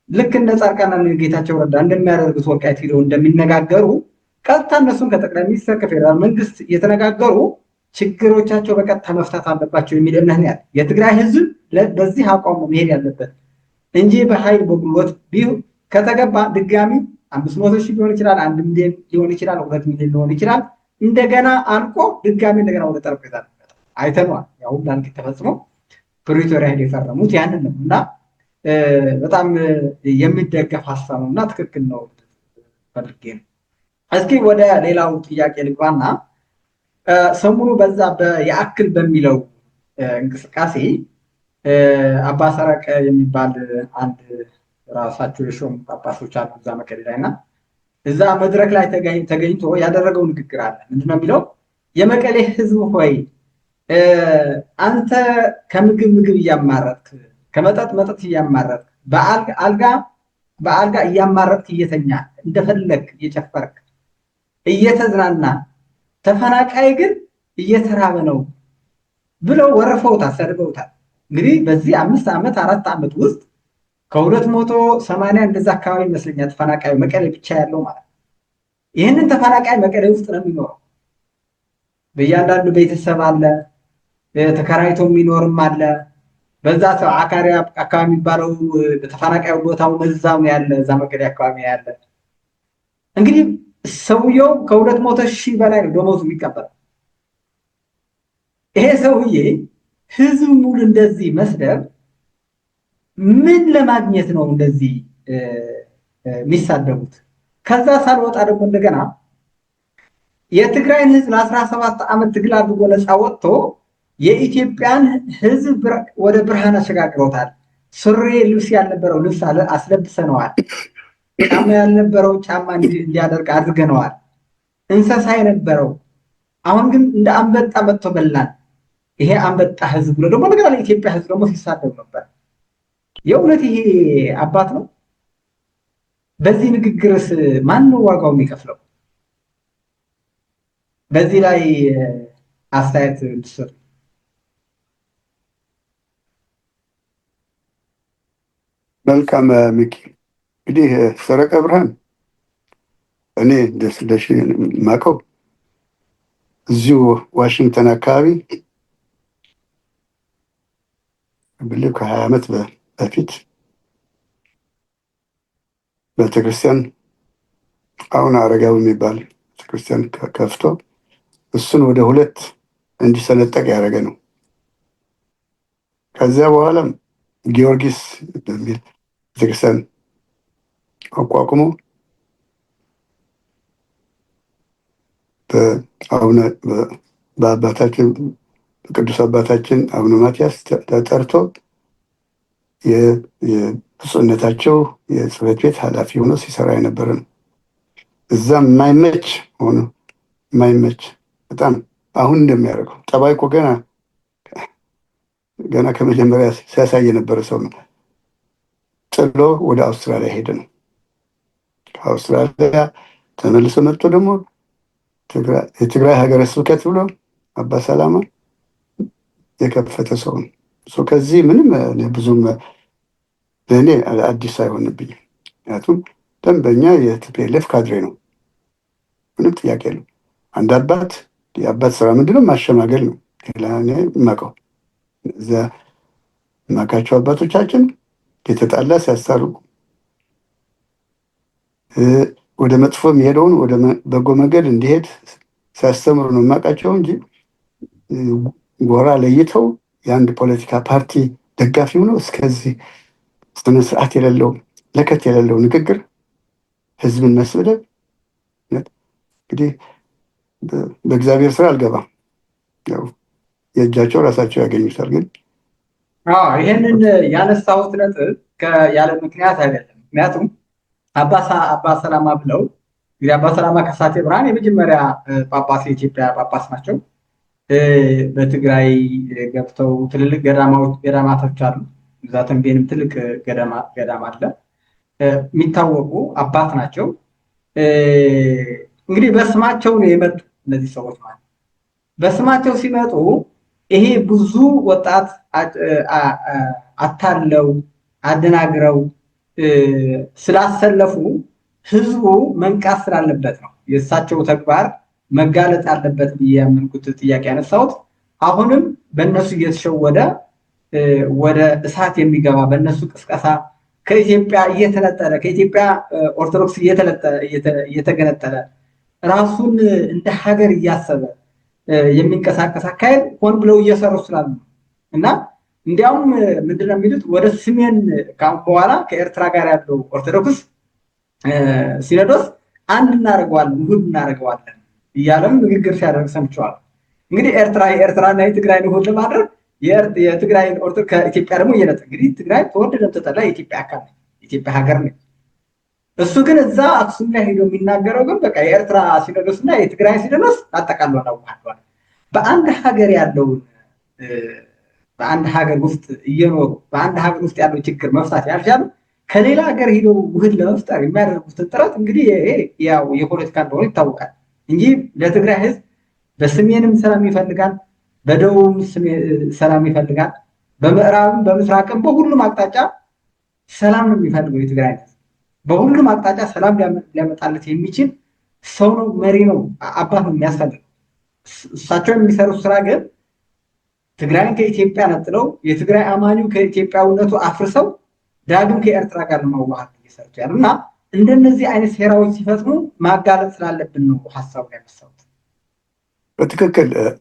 ልክ እንደ ጻድቃንና ጌታቸው ረዳ እንደሚያደርጉት ወልቃይት ሄደው እንደሚነጋገሩ ቀጥታ እነሱን ከጠቅላይ ሚኒስትር ከፌዴራል መንግስት እየተነጋገሩ ችግሮቻቸው በቀጥታ መፍታት አለባቸው የሚል እምነት ነው ያለ። የትግራይ ህዝብ በዚህ አቋም መሄድ ያለበት እንጂ በኃይል በጉልበት ከተገባ ድጋሚ 500 ሺህ ሊሆን ይችላል፣ 1 ሚሊዮን ሊሆን ይችላል፣ 2 ሚሊዮን ሊሆን ይችላል። እንደገና አልቆ ድጋሚ እንደገና ወደ ጠረጴዛ አይተነዋል። ያው ዳንክ ተፈጽሞ ፕሪቶሪያ ሄደ የፈረሙት ያንን ነው እና በጣም የሚደገፍ ሀሳብ ነው እና ትክክል ነው ፈልጌ ነው። እስኪ ወደ ሌላው ጥያቄ ልግባና ሰሞኑ በዛ የአክል በሚለው እንቅስቃሴ አባ ሰረቀ የሚባል አንድ ራሳቸው የሾሙ ጳጳሶች አሉ እዛ መቀሌ ላይ እና እዛ መድረክ ላይ ተገኝቶ ያደረገው ንግግር አለ። ምንድነው የሚለው? የመቀሌ ህዝብ ሆይ አንተ ከምግብ እያማረጥክ ከመጠጥ እያማረጥክ በአልጋ እያማረጥክ እየተኛ እንደፈለግ እየጨፈርክ እየተዝናና ተፈናቃይ ግን እየተራበ ነው ብለው ወረፈውታል፣ ሰድበውታል። እንግዲህ በዚህ 5 ዓመት 4 ዓመት ውስጥ ከ280 እንደዛ አካባቢ ይመስለኛል ተፈናቃዩ መቀሌ ብቻ ያለው ማለት ነው። ይህንን ተፈናቃይ መቀሌ ውስጥ ነው የሚኖረው። በእያንዳንዱ ቤተሰብ አለ፣ ተከራይቶ የሚኖርም አለ፣ በዛ ሰው አካሪ አካባቢ የሚባለው ተፈናቃዩ ቦታው እዛው ያለ እዛ መቀሌ አካባቢ ያለ እንግዲህ ሰውየው ከ200,000 በላይ ነው ደሞዙ የሚቀበል። ይሄ ሰውዬ ህዝብ ሙሉ እንደዚህ መስደብ ምን ለማግኘት ነው እንደዚህ የሚሳደቡት? ከዛ ሳልወጣ ደግሞ እንደገና የትግራይን ህዝብ ለ17 ዓመት ትግል አድርጎ ነፃ ወጥቶ የኢትዮጵያን ህዝብ ወደ ብርሃን አሸጋግሮታል። ሱሪ ልብስ ያልነበረው ልብስ አስለብሰነዋል። ጫማ ያልነበረው ጫማ እንዲያደርግ አድርገነዋል። እንስሳ የነበረው አሁን ግን እንደ አንበጣ መጥቶ በላን። ይሄ አንበጣ ህዝብ ብሎ ደግሞ ነገር ለኢትዮጵያ ህዝብ ደግሞ ሲሳደብ ነበር። የእውነት ይሄ አባት ነው? በዚህ ንግግርስ ማን ነው ዋጋው የሚከፍለው? በዚህ ላይ አስተያየት እንድትሰጡ። መልካም ሚኪ። እንግዲህ ሰረቀ ብርሃን እኔ ደስደሽ ማቀው እዚሁ ዋሽንግተን አካባቢ ብልህ ከ20 ዓመት በፊት ቤተክርስቲያን አሁን አረጋዊ የሚባል ቤተክርስቲያን ከፍቶ እሱን ወደ 2 እንዲሰነጠቅ ያደረገ ነው። ከዚያ በኋላም ጊዮርጊስ በሚል ቤተክርስቲያን አቋቁሞ በአባታችን በቅዱስ አባታችን አቡነ ማትያስ ተጠርቶ የብፁዕነታቸው የጽሕፈት ቤት ኃላፊ ሆኖ ሲሰራ የነበረ ነው። እዛም የማይመች ሆኖ የማይመች በጣም አሁን እንደሚያደርገው ጠባይ እኮ ገና ከመጀመሪያ ሲያሳይ የነበረ ሰው ነው። ጥሎ ወደ አውስትራሊያ ሄደ ነው። ከአውስትራሊያ ተመልሶ መጥቶ ደግሞ የትግራይ ሀገረ ስብከት ብሎ አባ ሰላማ የከፈተ ሰው ነው። ከዚህ ምንም ብዙም ለእኔ አዲስ አይሆንብኝም። ምክንያቱም ደንበኛ የቲፒኤልኤፍ ካድሬ ነው። ምንም ጥያቄ የለው። አንድ አባት የአባት ስራ ምንድነው? ማሸማገል ነው። ሌላ የማውቀው እዚያ የማውቃቸው አባቶቻችን የተጣላ ሲያስታርቁ፣ ወደ መጥፎ የሚሄደውን ወደ በጎ መንገድ እንዲሄድ ሲያስተምሩ ነው የማውቃቸው እንጂ ጎራ ለይተው የአንድ ፖለቲካ ፓርቲ ደጋፊ ሆነው እስከዚህ ስነ ስርዓት የሌለው ለከት የሌለው ንግግር ህዝብን መስደብ እንግዲህ በእግዚአብሔር ስራ አልገባም። ያው የእጃቸው ራሳቸው ያገኙታል። ግን ይህንን ያነሳሁት ነጥብ ያለ ምክንያት አይደለም። ምክንያቱም አባ ሰላማ ብለው እንግዲህ አባ ሰላማ ከሳቴ ብርሃን የመጀመሪያ ጳጳስ የኢትዮጵያ ጳጳስ ናቸው። በትግራይ ገብተው ትልልቅ ገዳማቶች አሉ። እዛ ተንቤንም ትልቅ ገዳም አለ። የሚታወቁ አባት ናቸው። እንግዲህ በስማቸው ነው የመጡ እነዚህ ሰዎች ማለት በስማቸው ሲመጡ ይሄ ብዙ ወጣት አታለው አደናግረው ስላሰለፉ ህዝቡ መንቃት ስላለበት ነው የእሳቸው ተግባር መጋለጥ አለበት ብዬ ያመንኩት ጥያቄ ያነሳሁት። አሁንም በእነሱ እየተሸወደ ወደ እሳት የሚገባ በእነሱ ቅስቀሳ ከኢትዮጵያ እየተነጠለ ከኢትዮጵያ ኦርቶዶክስ እየተገነጠለ ራሱን እንደ ሀገር እያሰበ የሚንቀሳቀስ አካሄድ ሆን ብለው እየሰሩ ስላሉ እና እንዲያውም ምንድነው የሚሉት ወደ ሰሜን ካምፕ በኋላ ከኤርትራ ጋር ያለው ኦርቶዶክስ ሲኖዶስ አንድ እናደርገዋለን ውህድ እናደርገዋለን እያለም ንግግር ሲያደርግ ሰምቸዋል። እንግዲህ የኤርትራና የትግራይን ውህድ ለማድረግ የትግራይን ኦርቶዶክስ ከኢትዮጵያ ደግሞ እየነጠ እንግዲህ ትግራይ ተወደደም ተጠላ የኢትዮጵያ አካል ነው፣ የኢትዮጵያ ሀገር ነው። እሱ ግን እዛ አክሱም ላይ ሄዶ የሚናገረው ግን በቃ የኤርትራ ሲኖዶስ እና የትግራይ ሲኖዶስ አጠቃሎ አዋህዷል። በአንድ ሀገር ያለውን በአንድ ሀገር ውስጥ እየኖሩ በአንድ ሀገር ውስጥ ያለው ችግር መፍታት ያልቻሉ ከሌላ ሀገር ሄዶ ውህድ ለመፍጠር የሚያደርጉትን ጥረት እንግዲህ ያው የፖለቲካ እንደሆነ ይታወቃል እንጂ ለትግራይ ህዝብ በሰሜንም ሰላም ይፈልጋል፣ በደቡብም ሰላም ይፈልጋል፣ በምዕራብም በምስራቅም በሁሉም አቅጣጫ ሰላም ነው የሚፈልገው የትግራይ ህዝብ። በሁሉም አቅጣጫ ሰላም ሊያመጣለት የሚችል ሰው ነው፣ መሪ ነው፣ አባት ነው የሚያስፈልገው። እሳቸው የሚሰሩት ስራ ግን ትግራይን ከኢትዮጵያ ነጥለው የትግራይ አማኒው ከኢትዮጵያዊነቱ አፍርሰው ዳግም ከኤርትራ ጋር ለመዋሃድ እየሰሩ ያሉ እና እንደነዚህ አይነት ሴራዎች ሲፈጽሙ ማጋለጥ ስላለብን ነው ሀሳቡ ያነሳሁት።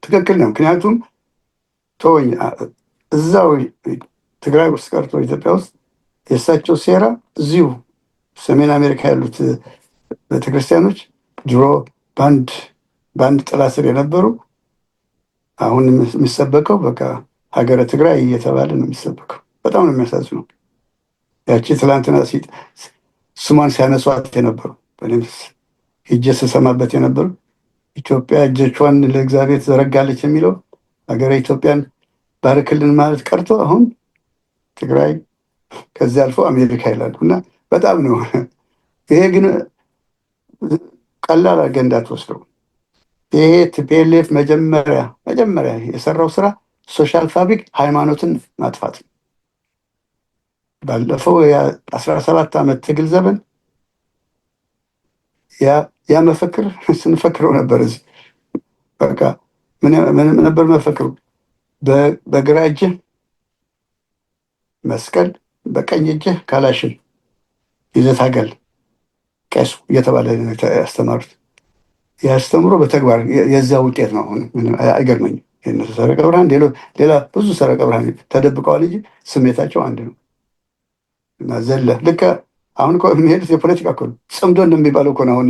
ትክክል ነው። ምክንያቱም ተወኝ እዛው ትግራይ ውስጥ ቀርቶ ኢትዮጵያ ውስጥ የእሳቸው ሴራ እዚሁ ሰሜን አሜሪካ ያሉት ቤተክርስቲያኖች ድሮ በአንድ ጥላ ስር የነበሩ አሁን የሚሰበከው በቃ ሀገረ ትግራይ እየተባለ ነው የሚሰበከው። በጣም ነው የሚያሳዝነው። ያቺ ትላንትና ስሟን ሲያነሷት የነበሩ ሄጄ ስሰማበት የነበሩ ኢትዮጵያ እጆቿን ለእግዚአብሔር ዘረጋለች የሚለው ሀገረ ኢትዮጵያን ባርክልን ማለት ቀርቶ አሁን ትግራይ ከዚህ አልፎ አሜሪካ ይላሉ እና በጣም ነው። ይሄ ግን ቀላል አድርገህ እንዳትወስደው። ይሄ ቲፒኤልኤፍ መጀመሪያ የሰራው ስራ ሶሻል ፋብሪክ ሃይማኖትን ማጥፋት ነው። ባለፈው የ17 ዓመት ትግል ዘመን ያ መፈክር ስንፈክረው ነበር። እዚህ በቃ ምን ነበር መፈክሩ? በግራ እጅህ መስቀል በቀኝ እጅህ ካላሽን ይዘህ ታገል ቄሱ እየተባለ ያስተማሩት። ያስተምሮ በተግባር የዛ ውጤት ነው። አሁን አይገርመኝም። የእነሱ ሰረቀ ብርሃን ሌላ ብዙ ሰረቀ ብርሃን ተደብቀዋል እንጂ ስሜታቸው አንድ ነው እና ዘለ ልክ አሁን እኮ የሚሄዱት የፖለቲካ እኮ ነው። ጽምዶ እንደሚባለው እኮ ነው። አሁን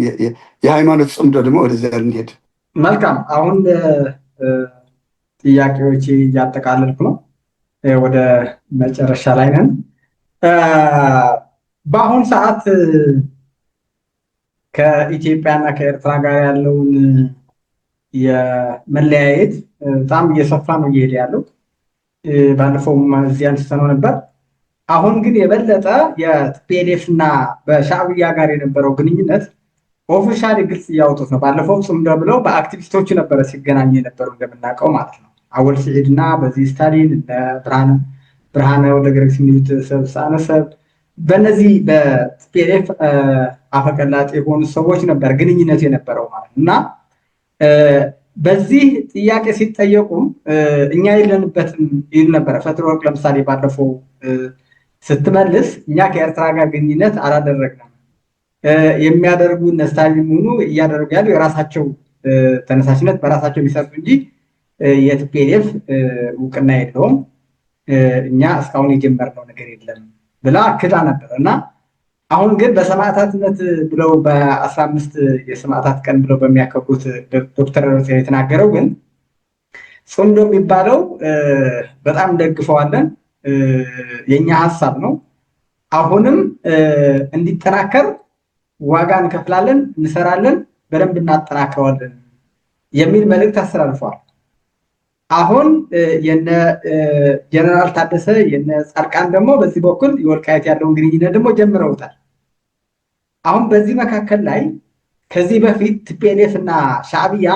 የሃይማኖት ጽምዶ ደግሞ ወደዚያ እንሄድ። መልካም። አሁን ጥያቄዎች እያጠቃለልኩ ነው። ወደ መጨረሻ ላይ ነን። በአሁኑ ሰዓት ከኢትዮጵያና ከኤርትራ ጋር ያለውን የመለያየት በጣም እየሰፋ ነው እየሄደ ያለው። ባለፈውም እዚህ አንስተነው ነበር። አሁን ግን የበለጠ የቲፒኤልኤፍ እና በሻዕቢያ ጋር የነበረው ግንኙነት ኦፊሻሊ ግልጽ እያወጡት ነው። ባለፈው ጽምዶ ብለው በአክቲቪስቶቹ ነበረ ሲገናኙ የነበረው እንደምናውቀው ማለት ነው። አወል ስዒድ እና በዚህ ስታሊን ብርሃነ ወደ ገረግስ የሚሉት ሰብሳነሰብ በእነዚህ በቲፒኤልኤፍ አፈቀላጤ የሆኑ ሰዎች ነበር ግንኙነት የነበረው ማለት እና በዚህ ጥያቄ ሲጠየቁም እኛ የለንበትም ይል ነበረ። ፈትለወርቅ ለምሳሌ ባለፈው ስትመልስ እኛ ከኤርትራ ጋር ግንኙነት አላደረግንም፣ የሚያደርጉ እነ ስታሊን ሆኑ እያደረጉ ያሉ የራሳቸው ተነሳሽነት በራሳቸው የሚሰጡ እንጂ የቲፒኤልኤፍ እውቅና የለውም፣ እኛ እስካሁን የጀመርነው ነገር የለም ብላ ክዳ ነበር እና አሁን ግን በሰማዕታትነት ብለው በ15 የሰማዕታት ቀን ብለው በሚያከብሩት ዶክተር የተናገረው ግን ጽምዶ የሚባለው በጣም ደግፈዋለን፣ የኛ ሀሳብ ነው፣ አሁንም እንዲጠናከር ዋጋ እንከፍላለን፣ እንሰራለን፣ በደንብ እናጠናክረዋለን የሚል መልእክት አስተላልፈዋል። አሁን የነ ጀነራል ታደሰ የነ ጻድቃን ደግሞ በዚህ በኩል የወልቃይት ያለውን ግንኙነት ደግሞ ጀምረውታል። አሁን በዚህ መካከል ላይ ከዚህ በፊት ቲፒኤልኤፍ እና ሻዕቢያ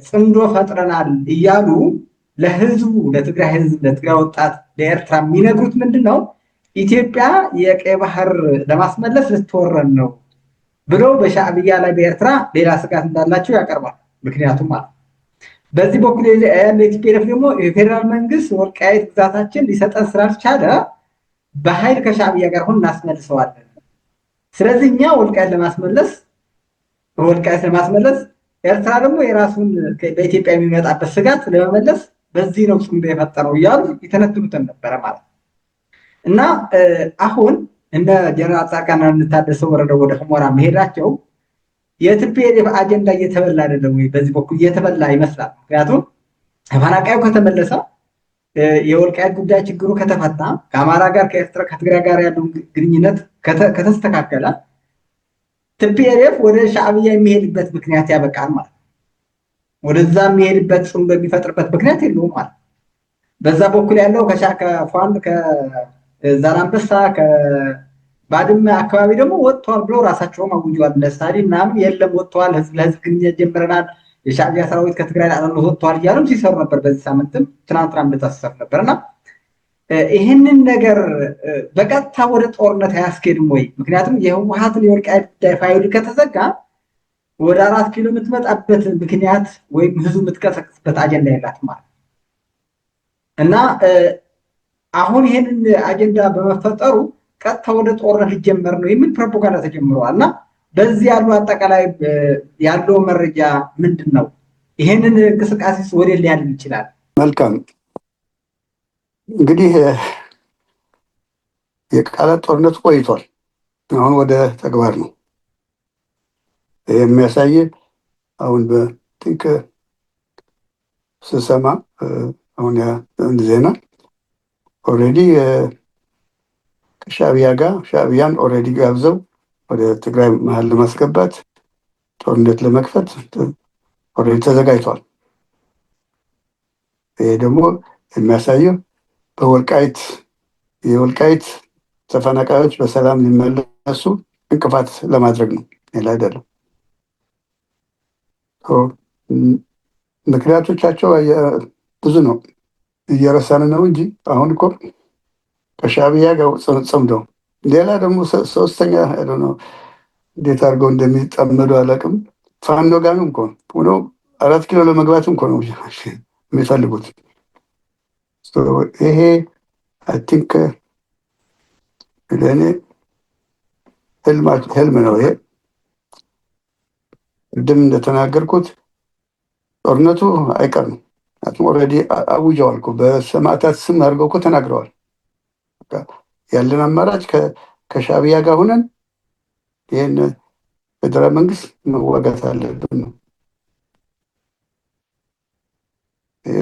ጽምዶ ፈጥረናል እያሉ ለህዝቡ፣ ለትግራይ ህዝብ፣ ለትግራይ ወጣት፣ ለኤርትራ የሚነግሩት ምንድን ነው? ኢትዮጵያ የቀይ ባህር ለማስመለስ ልትወረን ነው ብለው በሻዕቢያ ላይ በኤርትራ ሌላ ስጋት እንዳላቸው ያቀርባል። ምክንያቱም ማለት በዚህ በኩል ያለ ቲፒኤልኤፍ ደግሞ የፌዴራል መንግስት ወልቃይት ግዛታችን ሊሰጠን ስላልቻለ በኃይል ከሻዕቢያ ጋር ሆን እናስመልሰዋለን። ስለዚህ እኛ ወልቃይት ለማስመለስ ኤርትራ ደግሞ የራሱን በኢትዮጵያ የሚመጣበት ስጋት ለመመለስ በዚህ ነው ጽምዶ የፈጠረው እያሉ የተነትኑትን ነበረ ማለት ነው። እና አሁን እነ ጀነራል ጻድቃን እንታደሰ ወረደው ወደ ሁመራ መሄዳቸው የቲፒኤልኤፍ አጀንዳ እየተበላ አይደለም ወይ? በዚህ በኩል እየተበላ ይመስላል። ምክንያቱም ተፈናቃዩ ከተመለሰ፣ የወልቃይት ጉዳይ ችግሩ ከተፈታ፣ ከአማራ ጋር ከኤርትራ ከትግራይ ጋር ያለው ግንኙነት ከተስተካከለ ቲፒኤልኤፍ ወደ ሻዕቢያ የሚሄድበት ምክንያት ያበቃል ማለት ነው። ወደዛ የሚሄድበት ጽምዶ የሚፈጥርበት ምክንያት የለውም ማለት ነው። በዛ በኩል ያለው ከፋን ከዛላምበሳ ባድመ አካባቢ ደግሞ ወጥተዋል ብለው ራሳቸውም አውጀዋል። ለስታዲን ምናምን የለም ወጥተዋል፣ ህዝብ ለህዝብ ግንኙነት ጀምረናል፣ የሻዕቢያ ሰራዊት ከትግራይ አጠንቶ ወጥተዋል እያሉም ሲሰሩ ነበር። በዚህ ሳምንትም ትናንትናም እንደተሰሩ ነበርና ይህንን ነገር በቀጥታ ወደ ጦርነት አያስኬድም ወይ? ምክንያቱም የህወሓትን የወልቃይት ጉዳይ ፋይል ከተዘጋ ወደ 4 ኪሎ የምትመጣበት ምክንያት ወይም ህዝቡ የምትቀሰቅስበት አጀንዳ የላትም ማለት እና አሁን ይህንን አጀንዳ በመፈጠሩ ቀጥታ ወደ ጦርነት ሊጀመር ነው የሚል ፕሮፓጋንዳ ተጀምረዋል። እና በዚህ ያሉ አጠቃላይ ያለው መረጃ ምንድን ነው? ይህንን እንቅስቃሴ ወዴት ሊያድግ ይችላል? መልካም እንግዲህ የቃላት ጦርነቱ ቆይቷል። አሁን ወደ ተግባር ነው የሚያሳይ። አሁን በቲንክ ስሰማ አሁን ዜና ኦልሬዲ ከሻዕቢያ ጋር ሻዕቢያን ኦልሬዲ ጋብዘው ወደ ትግራይ መሀል ለማስገባት ጦርነት ለመክፈት ኦልሬዲ ተዘጋጅቷል። ይሄ ደግሞ የሚያሳየው የወልቃይት ተፈናቃዮች በሰላም ሊመለሱ እንቅፋት ለማድረግ ነው፣ ሌላ አይደለም። ምክንያቶቻቸው ብዙ ነው፣ እየረሳን ነው እንጂ አሁን እኮ ከሻዕቢያ ጋር ጽምደው ሌላ ደግሞ ሶስተኛ ነው። እንዴት አድርገው እንደሚጠመዱ አላውቅም። ፋኖ ጋር እኮ ሆኖ 4 ኪሎ ለመግባትም እኮ ነው የሚፈልጉት። ይሄ አይ ቲንክ ለእኔ ህልም ነው። ይሄ ቅድም እንደተናገርኩት ጦርነቱ አይቀርም። ኦልሬዲ አውጀዋል እኮ በሰማዕታት ስም አድርገው እኮ ተናግረዋል። ያለን አማራጭ ከሻዕቢያ ጋር ሆነን ይህን ፌደራል መንግስት መዋጋት አለብን ነው።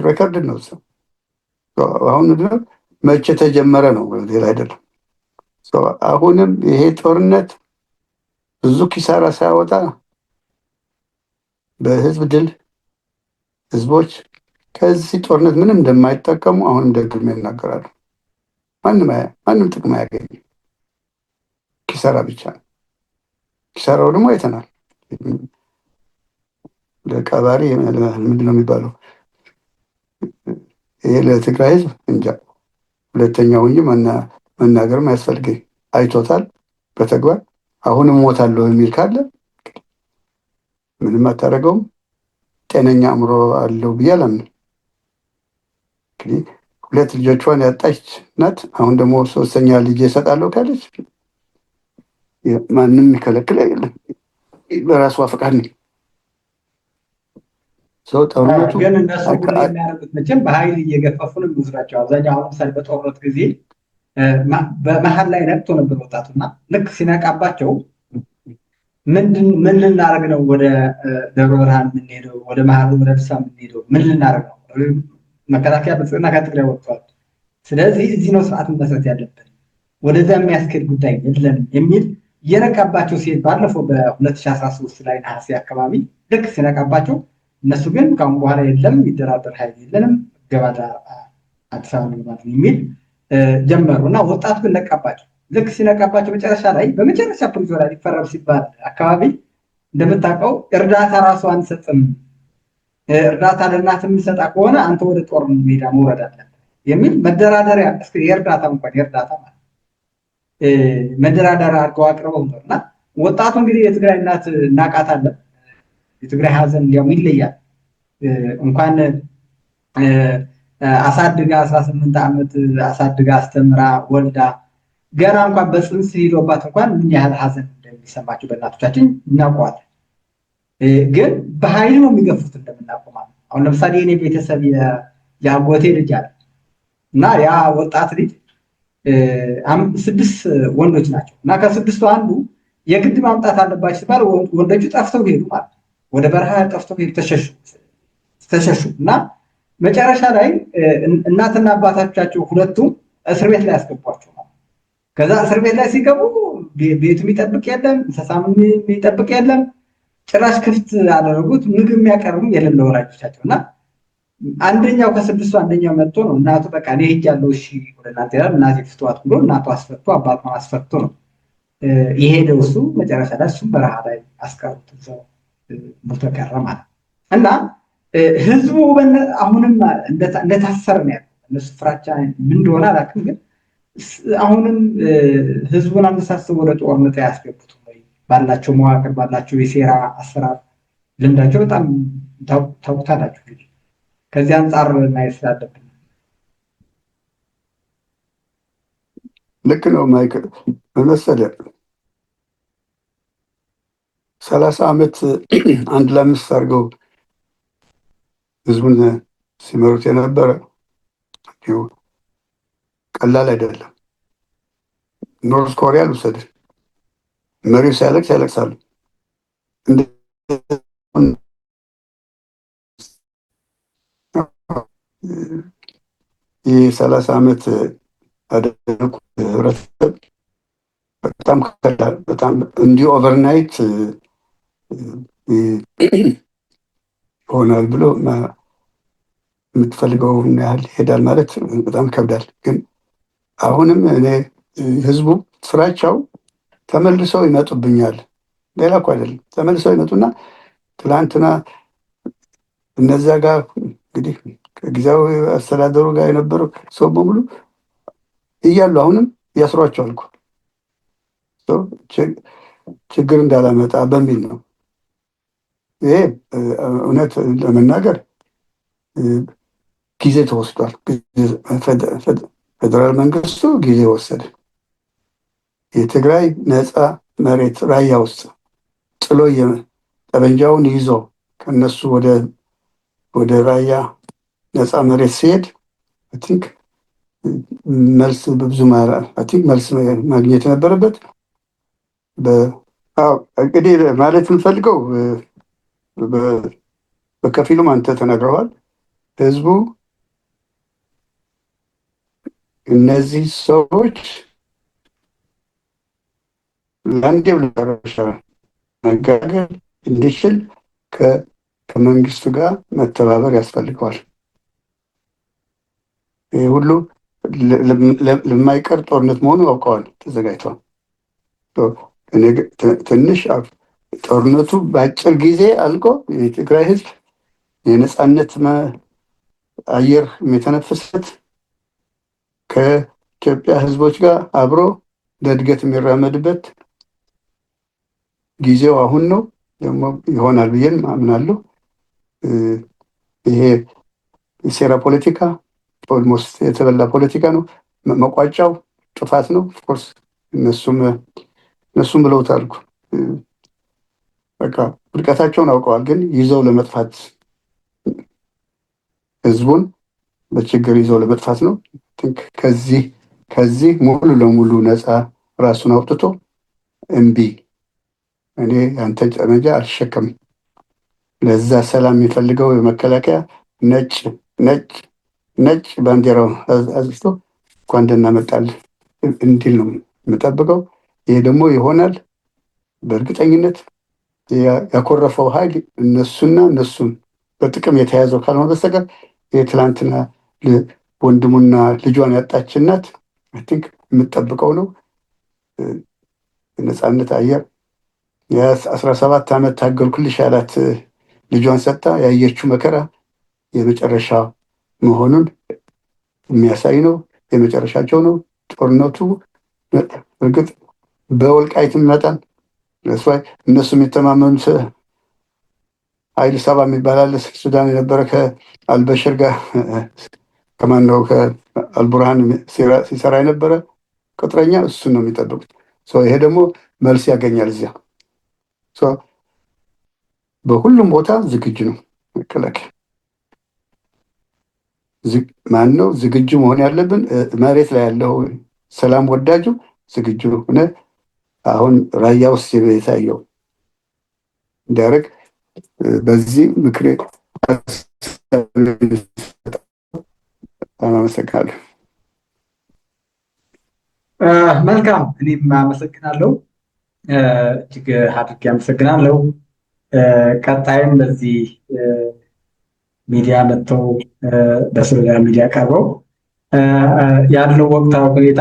ሬከርድ ነው። አሁን መቼ ተጀመረ ነው፣ ሌላ አይደለም። አሁንም ይሄ ጦርነት ብዙ ኪሳራ ሳያወጣ በህዝብ ድል ህዝቦች ከዚህ ጦርነት ምንም እንደማይጠቀሙ አሁንም ደግሜ ይናገራሉ። ማንም ጥቅም አያገኝም፣ ኪሳራ ብቻ ነው። ኪሳራው ደግሞ አይተናል። ለቀባሪ ምንድን ነው የሚባለው? ይሄ ለትግራይ ህዝብ እንጃ። ሁለተኛው እንጂ መናገርም አያስፈልገኝ። አይቶታል በተግባር። አሁንም ሞታለሁ የሚል ካለ ምንም አታደርገውም። ጤነኛ አእምሮ አለው ብዬ አላምንም። እንግዲህ 2 ልጆቿን ያጣች ናት። አሁን ደግሞ 3ኛ ልጅ እሰጣለሁ ካለች ማንም የሚከለክል የለም። በራሷ ፈቃድ ነው። ጦርነቱ ግን እነሱ ሁሉ የሚያደርጉት መቼም በኃይል እየገፈፉ ነው የሚወስዳቸው። አብዛኛው አሁን ለምሳሌ በጦርነት ጊዜ በመሀል ላይ ነቅቶ ነበር ወጣቱና ልክ ሲነቃባቸው ምን ልናደርግ ነው ወደ ደብረ ብርሃን የምንሄደው፣ ወደ መሀል ወደ አዲስ አበባ የምንሄደው ምን ልናደርግ ነው? መከላከያ ብልጽግና ከትግራይ ወጥቷል። ስለዚህ እዚህ ነው ስርዓት መመስረት ያለብን፣ ወደዚያ የሚያስኬድ ጉዳይ የለንም የሚል እየነቃባቸው ሲሄድ ባለፈው በ2013 ላይ ነሐሴ አካባቢ ልክ ሲነቃባቸው እነሱ ግን ከአሁን በኋላ የለም የሚደራደር ኃይል የለንም ገባዳ አዲስ አበባ መግባት የሚል ጀመሩ እና ወጣቱ ግን ነቃባቸው። ልክ ሲነቃባቸው መጨረሻ ላይ በመጨረሻ ፕሪቶሪያ ሊፈረም ሲባል አካባቢ እንደምታውቀው እርዳታ ራሱ አንሰጥም፣ እርዳታ ለእናት የምንሰጣ ከሆነ አንተ ወደ ጦር ሜዳ መውረድ አለብህ የሚል መደራደሪያ የእርዳታ እንኳን የእርዳታ ማለት መደራደሪያ አድርገው አቅርበው ነበር እና ወጣቱ እንግዲህ የትግራይ እናት እናቃታለን። የትግራይ ሀዘን እንዲያውም ይለያል። እንኳን አሳድጋ 18 ዓመት አሳድጋ አስተምራ ወልዳ ገና እንኳን በፅንስ ሂዶባት እንኳን ምን ያህል ሀዘን እንደሚሰማቸው በእናቶቻችን እናውቀዋለን። ግን በኃይል ነው የሚገፉት እንደምናውቀው ማለት ነው። አሁን ለምሳሌ የኔ ቤተሰብ የአጎቴ ልጅ አለ እና ያ ወጣት ልጅ 6 ወንዶች ናቸው እና ከ6ቱ አንዱ የግድ ማምጣት አለባቸው ሲባል ወንዶቹ ጠፍተው ሄዱ ማለት ነው። ወደ በረሃ ጠፍተው ሄዱ፣ ተሸሹ እና መጨረሻ ላይ እናትና አባቶቻቸው ሁለቱም እስር ቤት ላይ ያስገቧቸው። ከዛ እስር ቤት ላይ ሲገቡ ቤቱ የሚጠብቅ የለም፣ እንስሳም የሚጠብቅ የለም። ጭራሽ ክፍት አደረጉት። ምግብ የሚያቀርብም የለም ለወላጆቻቸው እና አንደኛው ከ6ቱ አንደኛው መጥቶ ነው እናቱ በቃ እኔ ሄጃለሁ እሺ ወደ እናንተ ይላል። እናቴ ፍቷት ብሎ እናቱ አስፈቶ አባቷን አስፈቶ ነው የሄደው። እሱ መጨረሻ ላይ እሱም በረሃ ላይ አስቀሩት፣ እዛው ሞቶ ቀረ ማለት እና ህዝቡ አሁንም እንደታሰረ ነው ያለው። እነሱ ፍራቻ ምን እንደሆነ አላውቅም፣ ግን አሁንም ህዝቡን አነሳስበው ወደ ጦርነት አያስገቡትም ወይ? ባላቸው መዋቅር ባላቸው የሴራ አሰራር ልምዳቸው በጣም ታውቁታላችሁ። እንግዲህ ከዚህ አንጻር ማየት ስላለብን ልክ ነው ማይክል መሰለህ 30 ዓመት አንድ ለአምስት አድርገው ህዝቡን ሲመሩት የነበረ እንዲሁ ቀላል አይደለም። ኖርዝ ኮሪያ ልውሰድ፣ መሪው ሲያለቅስ ያለቅሳሉ። ይህ 30 ዓመት አደረኩ ህብረተሰብ በጣም በጣም እንዲሁ ኦቨርናይት ይሆናል ብሎ የምትፈልገውን ያህል ይሄዳል ማለት በጣም ይከብዳል። ግን አሁንም እኔ ህዝቡ ስራቸው ተመልሰው ይመጡብኛል፣ ሌላ እኮ አይደለም። ተመልሰው ይመጡና ትላንትና እነዚያ ጋር እንግዲህ ከጊዜያዊ አስተዳደሩ ጋር የነበረው ሰው በሙሉ እያሉ አሁንም ያስሯቸዋል እኮ ችግር እንዳላመጣ በሚል ነው። ይሄ እውነት ለመናገር ጊዜ ተወስዷል። ፌዴራል መንግስቱ ጊዜ ወሰደ። የትግራይ ነፃ መሬት ራያ ውስጥ ጥሎ ጠበንጃውን ይዞ ከነሱ ወደ ራያ ነፃ መሬት ሲሄድ ቲንክ መልስ በብዙ መልስ ማግኘት የነበረበት እንግዲህ ማለት የምፈልገው በከፊሉም አንተ ተናግረዋል። ህዝቡ እነዚህ ሰዎች ለአንዴ መጨረሻ መጋገር እንዲችል ከመንግስቱ ጋር መተባበር ያስፈልገዋል። ይህ ሁሉ ለማይቀር ጦርነት መሆኑ አውቀዋል፣ ተዘጋጅተዋል። ትንሽ ጦርነቱ በአጭር ጊዜ አልቆ የትግራይ ህዝብ የነፃነት አየር የተነፈሰት ከኢትዮጵያ ህዝቦች ጋር አብሮ ለእድገት የሚራመድበት ጊዜው አሁን ነው። ደግሞ ይሆናል ብዬን አምናለሁ። ይሄ የሴራ ፖለቲካ ኦልሞስት የተበላ ፖለቲካ ነው። መቋጫው ጥፋት ነው። ኦፍኮርስ እነሱም ብለውታል። በቃ ውድቀታቸውን አውቀዋል። ግን ይዘው ለመጥፋት ህዝቡን በችግር ይዘው ለመጥፋት ነው። ከዚህ ሙሉ ለሙሉ ነፃ ራሱን አውጥቶ እምቢ እኔ ያንተን ጠመንጃ አልሸከምም፣ ለዛ ሰላም የሚፈልገው የመከላከያ ነጭ ባንዲራው አዝቶ እንኳን ደህና መጣልህ እንዲል ነው የምጠብቀው። ይሄ ደግሞ ይሆናል በእርግጠኝነት። ያኮረፈው ኃይል እነሱን በጥቅም የተያዘው ካልሆነ በስተቀር የትላንትና ወንድሙና ልጇን ያጣች እናት አይ ቲንክ የምጠብቀው ነው ነፃነት አየር 17 ዓመት ታገልኩልሽ ያላት ልጇን ሰጥታ ያየችው መከራ የመጨረሻ መሆኑን የሚያሳይ ነው። የመጨረሻቸው ነው ጦርነቱ። እርግጥ በወልቃይት ይመጣል። እነሱ የሚተማመኑት ኃይል ሰባ የሚባል አለ ሱዳን የነበረ ከአልበሽር ጋር ከማን ነው ከአልቡርሃን ሲሰራ የነበረ ቅጥረኛ እሱን ነው የሚጠብቁት። ይሄ ደግሞ መልስ ያገኛል እዚያ። በሁሉም ቦታ ዝግጁ ነው መከላከያ። ማን ነው ዝግጁ መሆን ያለብን? መሬት ላይ ያለው ሰላም ወዳጁ ዝግጁ ሆነ አሁን ራያ ውስጥ የታየው እንዲያደርግ በዚህ ምክሬ አመሰግናለሁ። መልካም፣ እኔም አመሰግናለሁ፣ እጅግ አድርጌ አመሰግናለሁ። ቀጣይም በዚህ ሚዲያ መጥተው በሶሻል ሚዲያ ቀርበው ያለው ወቅታዊ ሁኔታ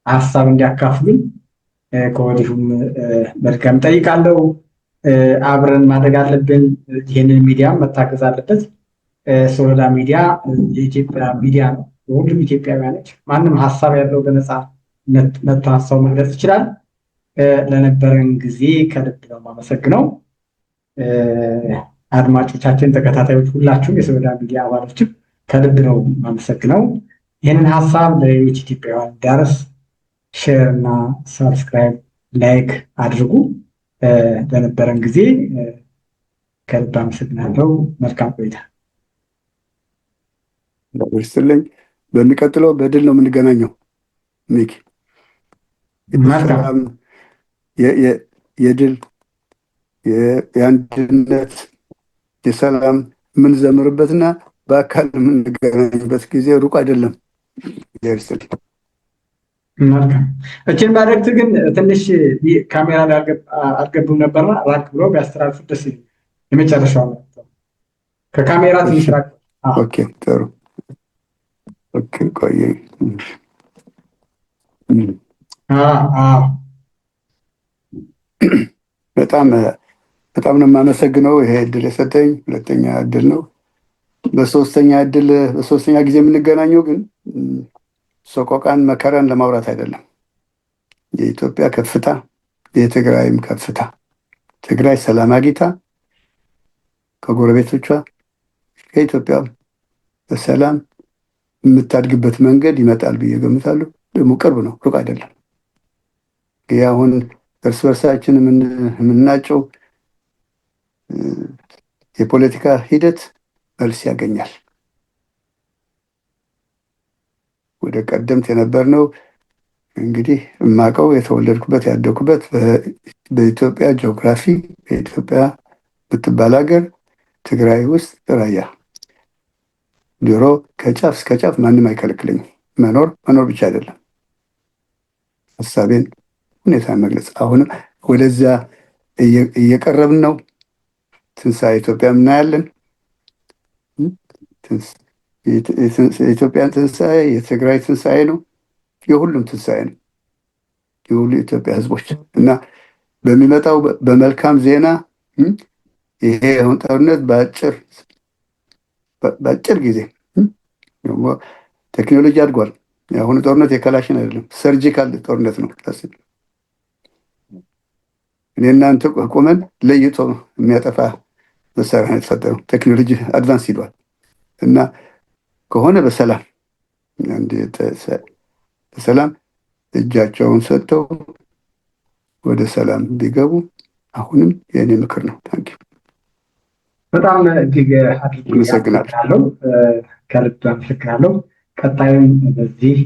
ሀሳብ እንዲያካፍሉን ከወዲሁም መልካም ጠይቃለሁ። አብረን ማድረግ አለብን። ይህንን ሚዲያ መታገዝ አለበት። ሶሎዳ ሚዲያ የኢትዮጵያ ሚዲያ ነው፣ የሁሉም ኢትዮጵያውያኖች። ማንም ሀሳብ ያለው በነፃነት መጥቶ ሀሳብ መግለጽ ይችላል። ለነበረን ጊዜ ከልብ ነው የማመሰግነው። አድማጮቻችን፣ ተከታታዮች ሁላችሁም የሶሎዳ ሚዲያ አባሎችም ከልብ ነው የማመሰግነው። ይህንን ሀሳብ ለሌሎች ኢትዮጵያውያን ዳረስ ሼር እና ሰብስክራይብ ላይክ አድርጉ። ለነበረን ጊዜ ከልብ አመሰግናለሁ። መልካም ቆይታ ይስጥልኝ። በሚቀጥለው በድል ነው የምንገናኘው። ሚኪ ሰላም፣ የድል የአንድነት የሰላም የምንዘምርበትና በአካል የምንገናኝበት ጊዜ ሩቅ አይደለም። ይስጥልኝ። መልካም። እችን ባደርግት ግን ትንሽ ካሜራ ላይ አልገቡም ነበርና ራቅ ብሎ ቢያስተላልፉ ደስ ይለኛል። የመጨረሻው ከካሜራ ትንሽ ራቅ። ኦኬ፣ ጥሩ። ኦኬ፣ ቆየ። በጣም ነው የማመሰግነው። ይሄ እድል የሰጠኝ ሁለተኛ እድል ነው። በሶስተኛ ጊዜ የምንገናኘው ግን ሰቆቃን መከራን ለማውራት አይደለም። የኢትዮጵያ ከፍታ፣ የትግራይም ከፍታ፣ ትግራይ ሰላም አግኝታ ከጎረቤቶቿ ከኢትዮጵያ በሰላም የምታድግበት መንገድ ይመጣል ብዬ ገምታለሁ። ደግሞ ቅርብ ነው፣ ሩቅ አይደለም። ይህ አሁን እርስ በርሳችን የምናጨው የፖለቲካ ሂደት መልስ ያገኛል። ወደ ቀደምት የነበርነው እንግዲህ የማውቀው የተወለድኩበት ያደግኩበት በኢትዮጵያ ጂኦግራፊ በኢትዮጵያ ብትባል ሀገር ትግራይ ውስጥ ራያ ድሮ ከጫፍ እስከ ጫፍ ማንም አይከለክለኝም። መኖር ብቻ አይደለም ሀሳቤን ሁኔታ መግለጽ። አሁንም ወደዚያ እየቀረብን ነው። ትንሣኤ ኢትዮጵያ እናያለን። የኢትዮጵያን ትንሣኤ የትግራይ ትንሣኤ ነው፣ የሁሉም ትንሣኤ ነው፣ የሁሉ የኢትዮጵያ ሕዝቦች እና በሚመጣው በመልካም ዜና ይሄ አሁን ጦርነት በአጭር ጊዜ ቴክኖሎጂ አድጓል። የአሁኑ ጦርነት የከላሽን አይደለም፣ ሰርጂካል ጦርነት ነው። እኔ እናንተ ቁመን ለይቶ የሚያጠፋ መሳሪያ ነው የተፈጠረው። ቴክኖሎጂ አድቫንስ ይሏል እና ከሆነ በሰላም እጃቸውን ሰጥተው ወደ ሰላም ቢገቡ አሁንም የእኔ ምክር ነው። ታንኪ በጣም እጅግ አድርጌ አመሰግናለሁ። ከልብ አመሰግናለሁ። ቀጣይም በዚህ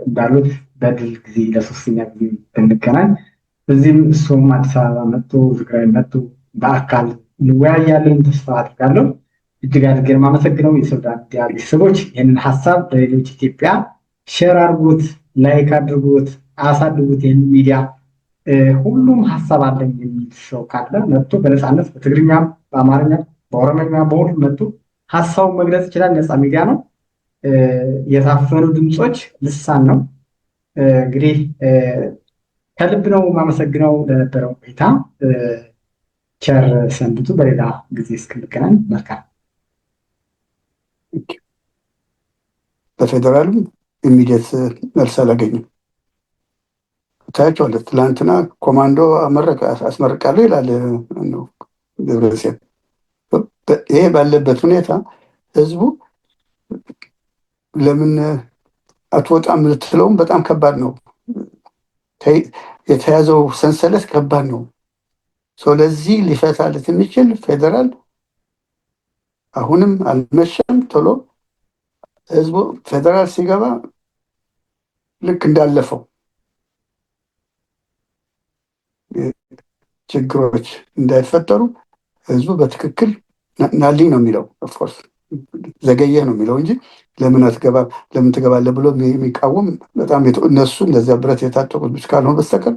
እንዳሉት በድል ጊዜ ለሶስተኛ ጊዜ ብንገናኝ እዚህም እሱም አዲስ አበባ መጥቶ ትግራይ መጥቶ በአካል እንወያያለን ተስፋ አድርጋለሁ። እጅግ አድርገን የማመሰግነው የሶልዳን ሚዲያ ቤተሰቦች ይህንን ሀሳብ ለሌሎች ኢትዮጵያ ሼር አድርጉት፣ ላይክ አድርጉት፣ አሳድጉት። ይህን ሚዲያ ሁሉም ሀሳብ አለኝ የሚል ሰው ካለ መጥቶ በነፃነት በትግርኛም በአማርኛም በኦሮምኛ በሁሉም መጥቶ ሀሳቡን መግለጽ ይችላል። ነፃ ሚዲያ ነው። የታፈኑ ድምፆች ልሳን ነው። እንግዲህ ከልብ ነው የማመሰግነው ለነበረው ቆይታ። ቸር ሰንብቱ። በሌላ ጊዜ እስክንገናኝ መልካም። በፌዴራልም ኢሚዲየት መልስ አላገኝም። ታያቸዋለህ። ትላንትና ኮማንዶ አስመርቃለሁ ይላል ደብረጽዮን። ይሄ ባለበት ሁኔታ ህዝቡ ለምን አትወጣም ልትለውም በጣም ከባድ ነው። የተያዘው ሰንሰለት ከባድ ነው። ለዚህ ሊፈታለት የሚችል ፌዴራል አሁንም አልመሸም። ቶሎ ህዝቡ ፌዴራል ሲገባ ልክ እንዳለፈው ችግሮች እንዳይፈጠሩ ህዝቡ በትክክል ናልኝ ነው የሚለው። ኦፍኮርስ ዘገየህ ነው የሚለው እንጂ ለምን አትገባም ለምን ትገባለህ ብሎ የሚቃወም በጣም እነሱ እንደዚያ ብረት የታጠቁት ብቻ ካልሆነ በስተቀር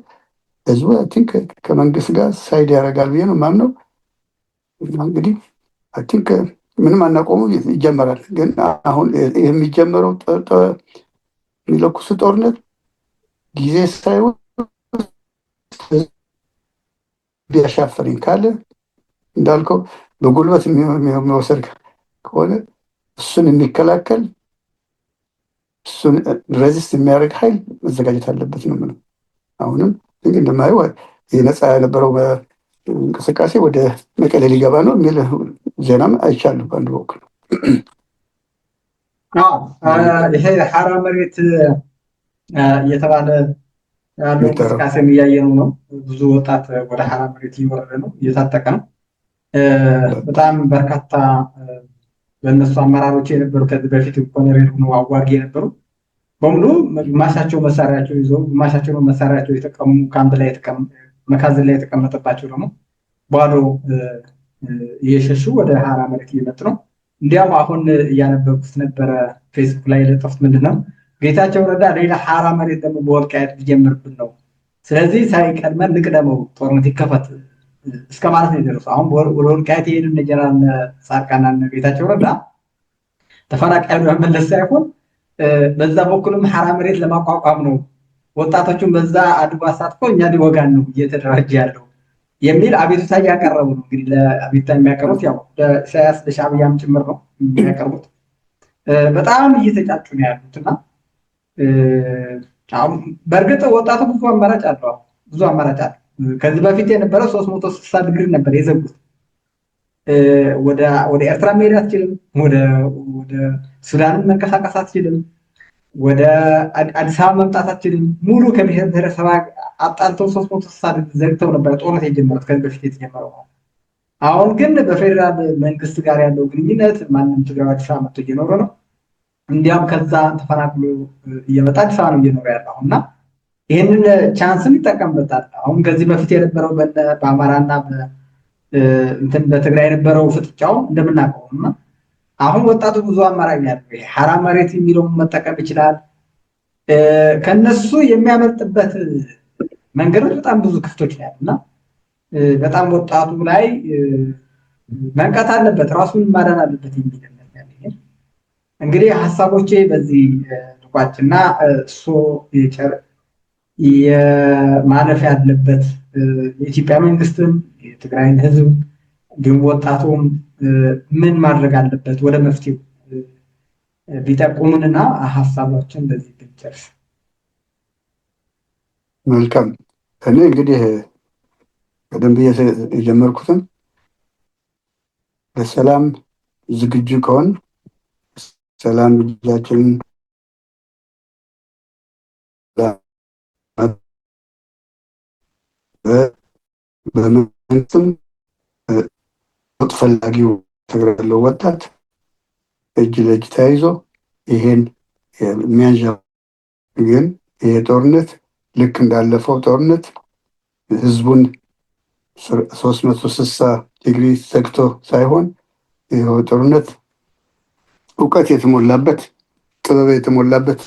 ህዝቡ አይ ቲንክ ከመንግስት ጋር ሳይድ ያደርጋል ብዬ ነው የማምነው። እንግዲህ አይ ቲንክ ምንም አናቆሙ ይጀመራል። ግን አሁን የሚጀመረው የሚለኩሱ ጦርነት ጊዜ ሳይሆን ቢያሻፈረኝ ካለ እንዳልከው በጉልበት የሚወሰድ ከሆነ እሱን የሚከላከል እሱን ሬዚስት የሚያደርግ ኃይል መዘጋጀት አለበት ነው የምለው። አሁንም እንግዲህ እንደማየው የነፃ የነበረው እንቅስቃሴ ወደ መቀሌ ሊገባ ነው የሚል ዜናም አይቻለሁ በአንድ በኩል። ይሄ ሐራ መሬት እየተባለ ያለው የሚጠራው እንቅስቃሴም እያየነው ነው። ብዙ ወጣት ወደ ሐራ መሬት እየወረደ ነው፣ እየታጠቀ ነው። በጣም በርካታ በእነሱ አመራሮች የነበሩ ከዚህ በፊት ኮሎኔል ሆነው አዋጊ የነበሩ በሙሉ ግማሻቸው መሳሪያቸው ይዘው ግማሻቸው መሳሪያቸው የተቀሙ ካምፕ ላይ መካዝን ላይ የተቀመጠባቸው ደግሞ ባዶ እየሸሹ ወደ ሐራ መሬት እየመጡ ነው። እንዲያም አሁን እያነበብኩት ነበረ ፌስቡክ ላይ የለጠፉት ምንድን ነው ጌታቸው ረዳ ሌላ ሐራ መሬት ደግሞ በወልቃይት ሊጀምርብን ነው፣ ስለዚህ ሳይቀድመን ንቅደመው ጦርነት ይከፈት እስከ ማለት ነው የደረሱ። አሁን ወደ ወልቃይት የሄዱ እነ ጀነራል ጻድቃንና ጌታቸው ረዳ ተፈናቃዩ መመለስ ሳይሆን በዛ በኩልም ሐራ መሬት ለማቋቋም ነው፣ ወጣቶቹን በዛ አድርጎ አሳትፎ እኛ ሊወጋን ነው እየተደራጀ ያለው የሚል አቤቱታ እያቀረቡ ነው። እንግዲህ ለአቤቱታ የሚያቀርቡት ያው ለኢሳያስ ለሻዕቢያም ጭምር ነው የሚያቀርቡት። በጣም እየተጫጩ ነው ያሉት እና በእርግጥ ወጣቱ ብዙ አማራጭ አለው፣ ብዙ አማራጭ አለው። ከዚህ በፊት የነበረው 360 ዲግሪ ነበር የዘጉት። ወደ ኤርትራ መሄድ አትችልም፣ ወደ ሱዳንም መንቀሳቀስ አትችልም፣ ወደ አዲስ አበባ መምጣት አትችልም። ሙሉ ከብሔር ብሔረሰብ አጣልተው 360 ዲግሪ ዘግተው ነበር ጦርነት የጀመሩት ከዚህ በፊት የተጀመረው። አሁን ግን በፌዴራል መንግስት ጋር ያለው ግንኙነት ማንም ትግራይ አዲስ አበባ መጥቶ እየኖረ ነው። እንዲያም ከዛ ተፈናቅሎ እየመጣ አዲስ አበባ ነው እየኖረ ያለው እና ይህንን ቻንስም ይጠቀምበታል። አሁን ከዚህ በፊት የነበረው በአማራና በትግራይ የነበረው ፍጥጫው እንደምናውቀው እና አሁን ወጣቱ ብዙ አማራጭ ያለው ይሄ ሐራ መሬት የሚለውን መጠቀም ይችላል። ከነሱ የሚያመልጥበት መንገዶች በጣም ብዙ ክፍቶች ነው ያሉ እና በጣም ወጣቱ ላይ መንቃት አለበት፣ ራሱን ማዳን አለበት የሚል እንግዲህ ሀሳቦቼ በዚህ ልቋጭና እሱ የማለፍ ያለበት የኢትዮጵያ መንግስትም የትግራይን ህዝብ እንዲሁም ወጣቱም ምን ማድረግ አለበት ወደ መፍትሄው ቢጠቁሙንና ሀሳቦችን በዚህ ብንጨርስ መልካም። እኔ እንግዲህ ቀደም ብዬ የጀመርኩትም ለሰላም ዝግጁ ከሆን ሰላም ልጃችንን በመንግስትም ለውጥ ፈላጊው ትግራይ ያለው ወጣት እጅ ለእጅ ተያይዞ ይሄን የሚያንዣ ግን ይሄ ጦርነት ልክ እንዳለፈው ጦርነት ህዝቡን 360 ዲግሪ ዘግቶ ሳይሆን ይኸው ጦርነት እውቀት የተሞላበት ጥበብ የተሞላበት